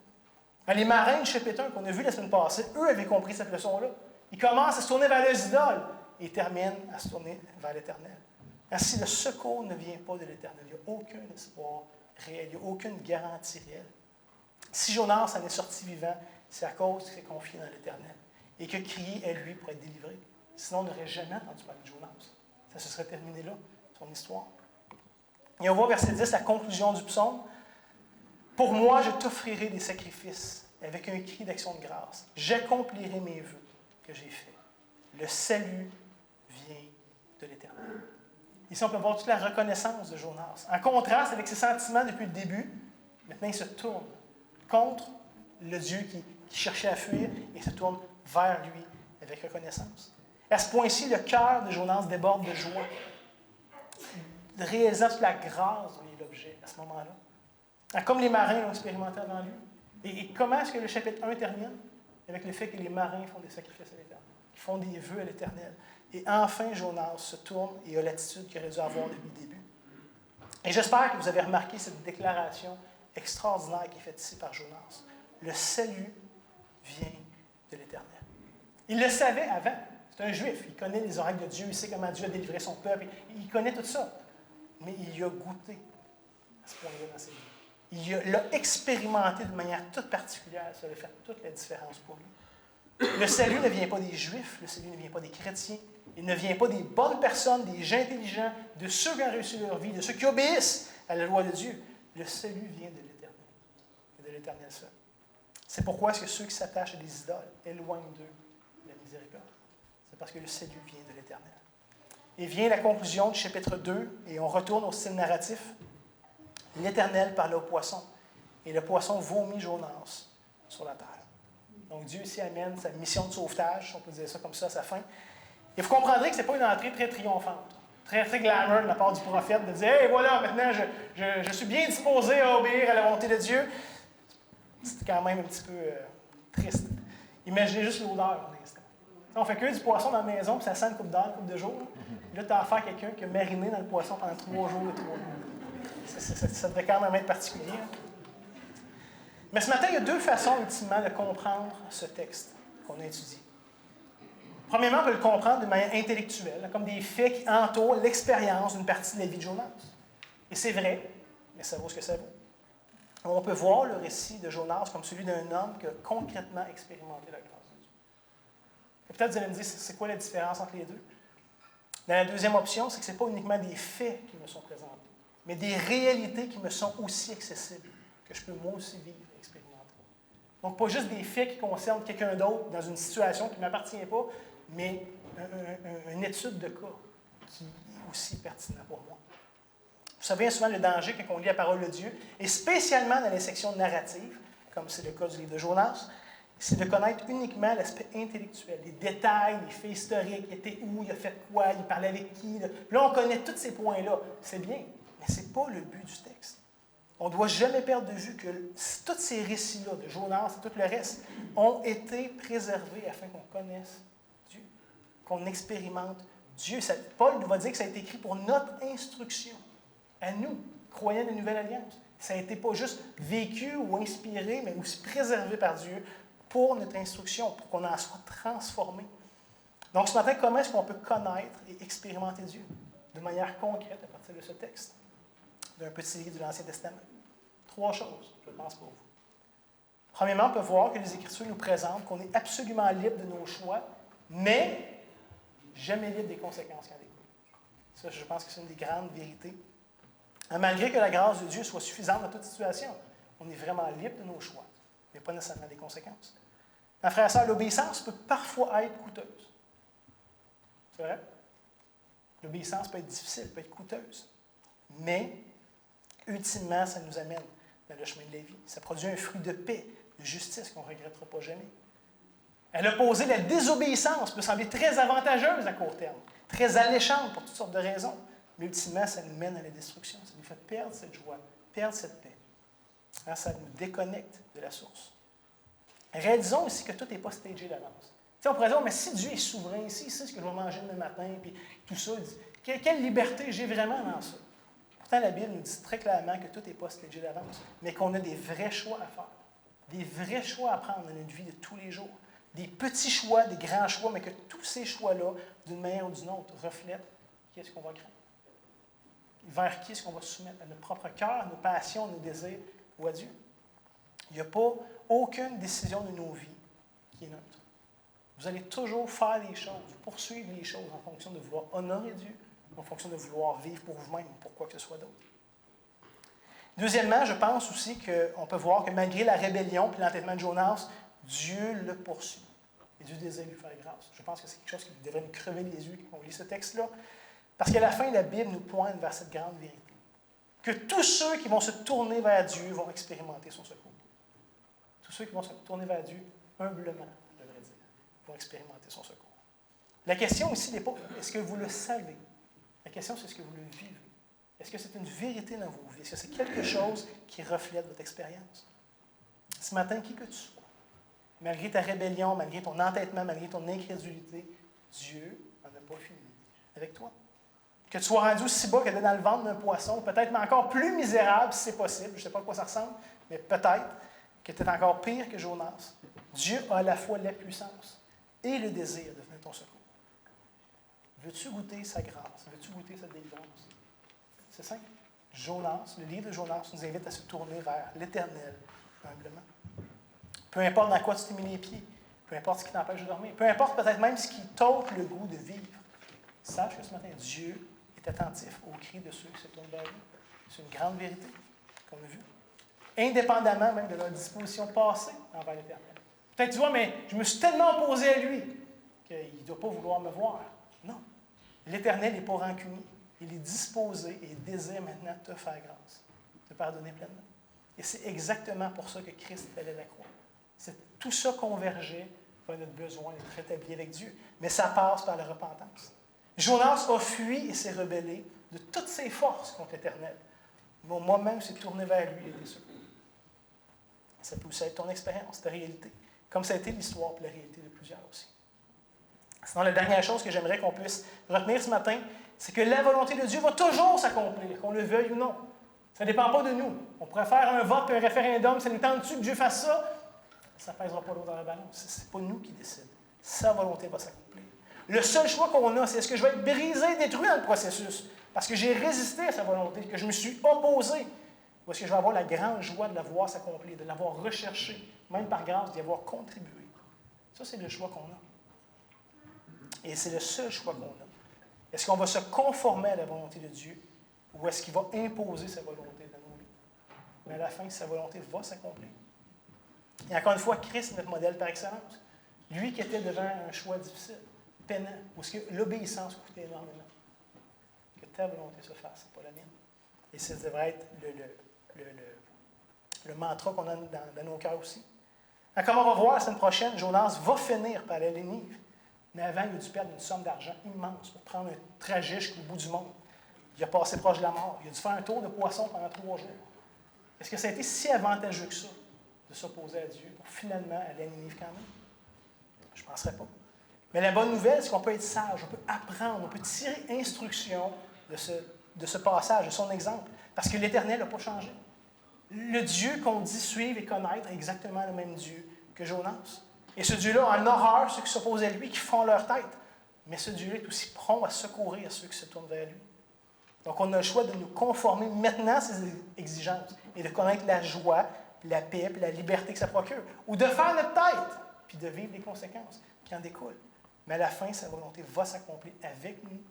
Les marins du chapitre 1 qu'on a vu la semaine passée, eux avaient compris cette leçon-là. Ils commencent à se tourner vers les idoles et terminent à se tourner vers l'Éternel. Si le secours ne vient pas de l'Éternel, il n'y a aucun espoir réel, il n'y a aucune garantie réelle. Si Jonas en est sorti vivant, c'est à cause qu'il s'est confié dans l'Éternel et qu'il a crié à lui pour être délivré. Sinon, on n'aurait jamais entendu parler de Jonas. Ça se serait terminé là, son histoire. Et on voit verset 10, la conclusion du psaume. « Pour moi, je t'offrirai des sacrifices avec un cri d'action de grâce. J'accomplirai mes vœux que j'ai faits. Le salut vient de l'Éternel. » Ici, on peut voir toute la reconnaissance de Jonas. En contraste avec ses sentiments depuis le début, maintenant il se tourne contre le Dieu qui cherchait à fuir et se tourne vers lui avec reconnaissance. À ce point-ci, le cœur de Jonas déborde de joie, réalisant toute la grâce dont il est l'objet à ce moment-là. Comme les marins l'ont expérimenté avant lui. Et comment est-ce que le chapitre 1 termine? Avec le fait que les marins font des sacrifices à l'Éternel. Ils font des vœux à l'Éternel. Et enfin, Jonas se tourne et a l'attitude qu'il aurait dû avoir depuis le début. Et j'espère que vous avez remarqué cette déclaration extraordinaire qui est faite ici par Jonas. Le salut vient de l'Éternel. Il le savait avant. C'est un juif. Il connaît les oracles de Dieu. Il sait comment Dieu a délivré son peuple. Il connaît tout ça. Mais il y a goûté à ce point-là dans sa vie. Il l'a expérimenté de manière toute particulière. Ça a fait toute la différence pour lui. Le salut ne vient pas des Juifs. Le salut ne vient pas des chrétiens. Il ne vient pas des bonnes personnes, des gens intelligents, de ceux qui ont réussi leur vie, de ceux qui obéissent à la loi de Dieu. Le salut vient de l'Éternel. Et de l'Éternel seul. C'est pourquoi est-ce que ceux qui s'attachent à des idoles éloignent d'eux la miséricorde. C'est parce que le salut vient de l'Éternel. Et vient la conclusion du chapitre 2, et on retourne au style narratif. L'Éternel parlait au poisson, et le poisson vomit Jonas sur la terre. Donc Dieu ici amène sa mission de sauvetage, on peut dire ça comme ça à sa fin. Et vous comprendrez que ce n'est pas une entrée très triomphante, très, très glamour de la part du prophète, de dire « Hey, voilà, maintenant je suis bien disposé à obéir à la volonté de Dieu. » C'est quand même un petit peu triste. Imaginez juste l'odeur d'un instant. On fait que du poisson dans la maison, puis ça sent une coupe d'heure, une coupe de jours. Là, tu as affaire à quelqu'un qui a mariné dans le poisson pendant 3 jours et 3 nuits. Ça devait quand même être particulier. Mais ce matin, il y a deux façons, ultimement, de comprendre ce texte qu'on a étudié. Premièrement, on peut le comprendre de manière intellectuelle, comme des faits qui entourent l'expérience d'une partie de la vie de Jonas. Et c'est vrai, mais ça vaut ce que ça vaut. On peut voir le récit de Jonas comme celui d'un homme qui a concrètement expérimenté la grâce de Dieu. Et peut-être vous allez me dire, c'est quoi la différence entre les deux? La deuxième option, c'est que ce n'est pas uniquement des faits qui me sont présentés, mais des réalités qui me sont aussi accessibles, que je peux moi aussi vivre et expérimenter. Donc, pas juste des faits qui concernent quelqu'un d'autre dans une situation qui ne m'appartient pas, mais une étude de cas qui est aussi pertinent pour moi. Vous savez souvent le danger quand on lit la parole de Dieu, et spécialement dans les sections narratives, comme c'est le cas du livre de Jonas, c'est de connaître uniquement l'aspect intellectuel, les détails, les faits historiques, il était où, il a fait quoi, il parlait avec qui. Là, on connaît tous ces points-là. C'est bien, mais ce n'est pas le but du texte. On ne doit jamais perdre de vue que tous ces récits-là de Jonas et tout le reste ont été préservés afin qu'on connaisse Dieu, qu'on expérimente Dieu. Paul nous va dire que ça a été écrit pour notre instruction, à nous, croyants de la Nouvelle Alliance. Ça n'a été pas juste vécu ou inspiré, mais aussi préservé par Dieu pour notre instruction, pour qu'on en soit transformé. Donc, ce matin, comment est-ce qu'on peut connaître et expérimenter Dieu de manière concrète à partir de ce texte, d'un petit livre de l'Ancien Testament? 3 choses, je pense, pour vous. Premièrement, on peut voir que les Écritures nous présentent qu'on est absolument libre de nos choix, mais jamais libre des conséquences qui en découlent. Ça, je pense que c'est une des grandes vérités. Malgré que la grâce de Dieu soit suffisante dans toute situation, on est vraiment libre de nos choix, mais pas nécessairement des conséquences. Ma frère et sœur, l'obéissance peut parfois être coûteuse. C'est vrai? L'obéissance peut être difficile, peut être coûteuse. Mais, ultimement, ça nous amène dans le chemin de la vie. Ça produit un fruit de paix, de justice qu'on ne regrettera pas jamais. À l'opposé, la désobéissance peut sembler très avantageuse à court terme, très alléchante pour toutes sortes de raisons. Mais ultimement, ça nous mène à la destruction. Ça nous fait perdre cette joie, perdre cette paix. Ça nous déconnecte de la source. Réalisons aussi que tout n'est pas stagé d'avance. On pourrait dire, mais si Dieu est souverain, si il sait ce que je vais manger demain matin, puis tout ça, quelle liberté j'ai vraiment dans ça? Pourtant, la Bible nous dit très clairement que tout n'est pas stagé d'avance, mais qu'on a des vrais choix à faire, des vrais choix à prendre dans notre vie de tous les jours, des petits choix, des grands choix, mais que tous ces choix-là, d'une manière ou d'une autre, reflètent qui est-ce qu'on va craindre, vers qui est-ce qu'on va se soumettre, à notre propre cœur, à nos passions, nos désirs, ou à Dieu. Il n'y a pas aucune décision de nos vies qui est neutre. Vous allez toujours faire les choses, poursuivre les choses en fonction de vouloir honorer Dieu, en fonction de vouloir vivre pour vous-même, pour quoi que ce soit d'autre. Deuxièmement, je pense aussi qu'on peut voir que malgré la rébellion et l'entêtement de Jonas, Dieu le poursuit. Et Dieu désire lui faire grâce. Je pense que c'est quelque chose qui devrait nous crever les yeux quand on lit ce texte-là. Parce qu'à la fin, la Bible nous pointe vers cette grande vérité. Que tous ceux qui vont se tourner vers Dieu vont expérimenter son secours. Tous ceux qui vont se tourner vers Dieu, humblement, je devrais dire, vont expérimenter son secours. La question ici n'est pas est-ce que vous le savez? La question, c'est est-ce que vous le vivez? Est-ce que c'est une vérité dans vos vies? Est-ce que c'est quelque chose qui reflète votre expérience? Ce matin, qui que tu sois, malgré ta rébellion, malgré ton entêtement, malgré ton incrédulité, Dieu n'en a pas fini avec toi. Que tu sois rendu aussi bas que dans le ventre d'un poisson, peut-être mais encore plus misérable si c'est possible, je ne sais pas à quoi ça ressemble, mais peut-être que tu es encore pire que Jonas. Dieu a à la fois la puissance et le désir de venir à ton secours. Veux-tu goûter sa grâce? Veux-tu goûter sa délivrance? C'est simple. Jonas, le livre de Jonas nous invite à se tourner vers l'Éternel, humblement. Peu importe dans quoi tu t'es mis les pieds, peu importe ce qui t'empêche de dormir, peu importe peut-être même ce qui t'ôte le goût de vivre, sache que ce matin, Dieu est attentif aux cris de ceux qui se tournent vers lui. C'est une grande vérité qu'on a vue. Indépendamment même de leur disposition passée envers l'Éternel. Peut-être tu vois, mais je me suis tellement opposé à lui qu'il ne doit pas vouloir me voir. Non. L'Éternel n'est pas rancunier. Il est disposé et il désire maintenant te faire grâce, te pardonner pleinement. Et c'est exactement pour ça que Christ allait à la croix. C'est tout ça convergeait vers notre besoin d'être rétabli avec Dieu. Mais ça passe par la repentance. Jonas a fui et s'est rebellé de toutes ses forces contre l'Éternel. Mais moi-même, s'est tourné vers lui et été secouru. Ça peut aussi être ton expérience, ta réalité. Comme ça a été l'histoire et la réalité de plusieurs aussi. Sinon, la dernière chose que j'aimerais qu'on puisse retenir ce matin, c'est que la volonté de Dieu va toujours s'accomplir, qu'on le veuille ou non. Ça ne dépend pas de nous. On pourrait faire un vote et un référendum, ça nous tente-tu que Dieu fasse ça? Ça ne pèsera pas l'eau dans la balance. Ce n'est pas nous qui décidons. Sa volonté va s'accomplir. Le seul choix qu'on a, c'est est-ce que je vais être brisé, détruit dans le processus, parce que j'ai résisté à sa volonté, que je me suis opposé, ou est-ce que je vais avoir la grande joie de la voir s'accomplir, de l'avoir recherché, même par grâce, d'y avoir contribué. Ça, c'est le choix qu'on a. Et c'est le seul choix qu'on a. Est-ce qu'on va se conformer à la volonté de Dieu, ou est-ce qu'il va imposer sa volonté dans nos vies? Mais à la fin, sa volonté va s'accomplir. Et encore une fois, Christ est notre modèle par excellence. Lui qui était devant un choix difficile, peinant, où l'obéissance coûtait énormément. Que ta volonté se fasse, pas la mienne. Et ça devrait être le mantra qu'on a dans nos cœurs aussi. Alors, comme on va voir la semaine prochaine, Jonas va finir par aller à Ninive. Mais avant, il a dû perdre une somme d'argent immense pour prendre un trajet jusqu'au bout du monde. Il a passé proche de la mort. Il a dû faire un tour de poisson pendant 3 jours. Est-ce que ça a été si avantageux que ça de s'opposer à Dieu pour finalement aller à Ninive quand même? Je ne penserais pas. Mais la bonne nouvelle, c'est qu'on peut être sage, on peut apprendre, on peut tirer instruction de ce passage, de son exemple. Parce que l'Éternel n'a pas changé. Le Dieu qu'on dit suivre et connaître est exactement le même Dieu que Jonas. Et ce Dieu-là a en horreur ceux qui s'opposent à lui, qui font leur tête. Mais ce Dieu-là est aussi prompt à secourir ceux qui se tournent vers lui. Donc on a le choix de nous conformer maintenant à ses exigences et de connaître la joie, la paix et la liberté que ça procure. Ou de faire notre tête, puis de vivre les conséquences qui en découlent. Mais à la fin, sa volonté va s'accomplir avec nous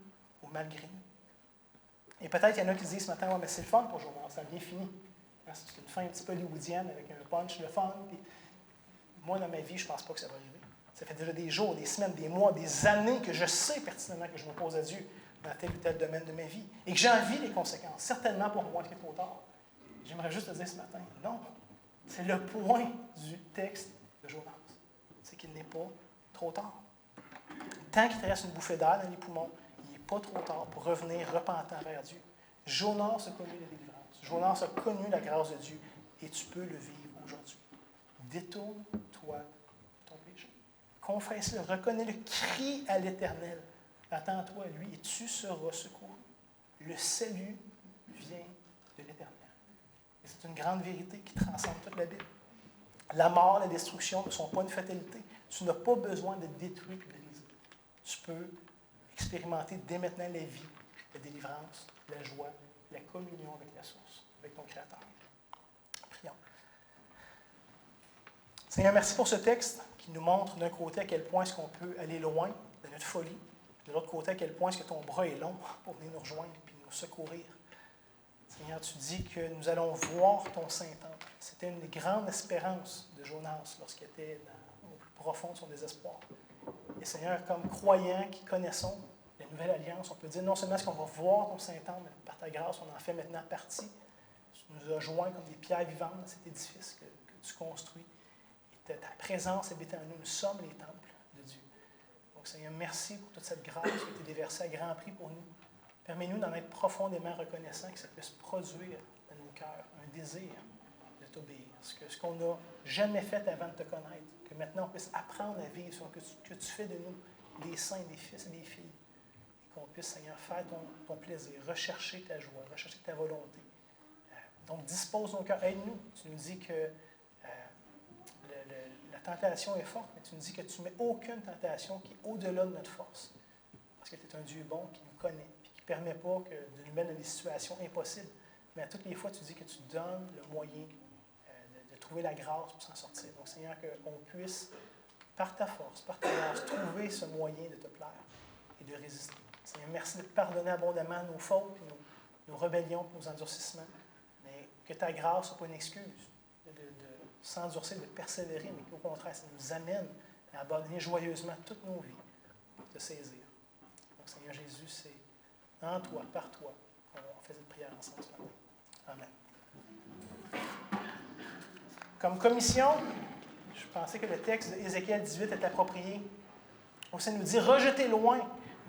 ou malgré nous. Et peut-être qu'il y en a qui disent ce matin, ouais, mais c'est le fun pour Jonas, ça a bien fini. C'est une fin un petit peu hollywoodienne avec un punch, le fun. Puis moi, dans ma vie, je ne pense pas que ça va arriver. Ça fait déjà des jours, des semaines, des mois, des années que je sais pertinemment que je m'oppose à Dieu dans tel ou tel domaine de ma vie et que j'en vis les conséquences. Certainement pour moi qui est trop tard. J'aimerais juste te dire ce matin, non, c'est le point du texte de Jonas. C'est qu'il n'est pas trop tard. Tant qu'il te reste une bouffée d'air dans les poumons, il n'est pas trop tard pour revenir repentant vers Dieu. Jonas a connu la délivrance. Jonas a connu la grâce de Dieu et tu peux le vivre aujourd'hui. Détourne-toi de ton péché. Confesse-le, reconnais-le, crie à l'Éternel. Attends-toi à lui et tu seras secouru. Le salut vient de l'Éternel. Et c'est une grande vérité qui transcende toute la Bible. La mort, la destruction ne sont pas une fatalité. Tu n'as pas besoin de détruire et de briser. Tu peux expérimenter dès maintenant la vie, la délivrance, la joie, la communion avec la source, avec ton Créateur. Prions. Seigneur, merci pour ce texte qui nous montre d'un côté à quel point est-ce qu'on peut aller loin de notre folie, de l'autre côté à quel point est-ce que ton bras est long pour venir nous rejoindre et nous secourir. Seigneur, tu dis que nous allons voir ton Saint-Temple. C'était une des grandes espérances de Jonas lorsqu'il était au plus profond de son désespoir. Et Seigneur, comme croyants qui connaissons la nouvelle alliance, on peut dire non seulement est-ce qu'on va voir ton Saint-Temple, mais par ta grâce, on en fait maintenant partie. Tu nous as joints comme des pierres vivantes dans cet édifice que tu construis. Et ta présence habite en nous. Nous sommes les temples de Dieu. Donc Seigneur, merci pour toute cette grâce qui a été déversée à grand prix pour nous. Permets-nous d'en être profondément reconnaissants, que ça puisse produire dans nos cœurs un désir de t'obéir. Ce qu'on n'a jamais fait avant de te connaître, que maintenant on puisse apprendre à vivre sur que tu fais de nous des saints, des fils et des filles. Et qu'on puisse, Seigneur, faire ton plaisir, rechercher ta joie, rechercher ta volonté. Donc dispose nos cœurs, aide-nous. Tu nous dis que la tentation est forte, mais tu nous dis que tu ne mets aucune tentation qui est au-delà de notre force. Parce que tu es un Dieu bon qui nous connaît. Ne permet pas de nous mettre dans des situations impossibles. Mais à toutes les fois, tu dis que tu donnes le moyen de trouver la grâce pour s'en sortir. Donc, Seigneur, qu'on puisse, par ta force, par ta grâce, trouver ce moyen de te plaire et de résister. Seigneur, merci de pardonner abondamment nos fautes, nos rébellions, nos endurcissements. Mais que ta grâce ne soit pas une excuse de s'endurcir, de persévérer, mais qu'au contraire, ça nous amène à abandonner joyeusement toutes nos vies pour te saisir. Donc, Seigneur Jésus, c'est en toi, par toi, on fait cette prière ensemble ce matin. Amen. Comme commission, je pensais que le texte d'Ézéchiel 18 est approprié. Ça nous dit « Rejetez loin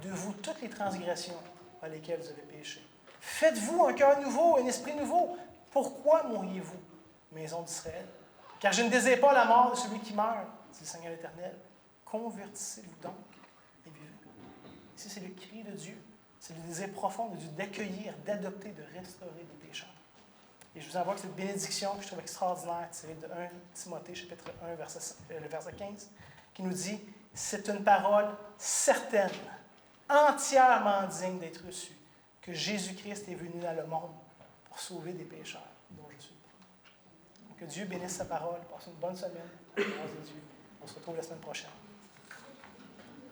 de vous toutes les transgressions par lesquelles vous avez péché. Faites-vous un cœur nouveau, un esprit nouveau. Pourquoi mourriez-vous, maison d'Israël? Car je ne désire pas la mort de celui qui meurt, dit le Seigneur l'Éternel. Convertissez-vous donc et vivez. » Ici, c'est le cri de Dieu. C'est le désir profond de Dieu d'accueillir, d'adopter, de restaurer des pécheurs. Et je vous envoie cette bénédiction que je trouve extraordinaire, tirée de 1 Timothée, chapitre 1, le verset 15, qui nous dit « C'est une parole certaine, entièrement digne d'être reçue, que Jésus-Christ est venu dans le monde pour sauver des pécheurs, dont je suis le premier. » Que Dieu bénisse sa parole. Passez une bonne semaine. Grâce à Dieu. On se retrouve la semaine prochaine.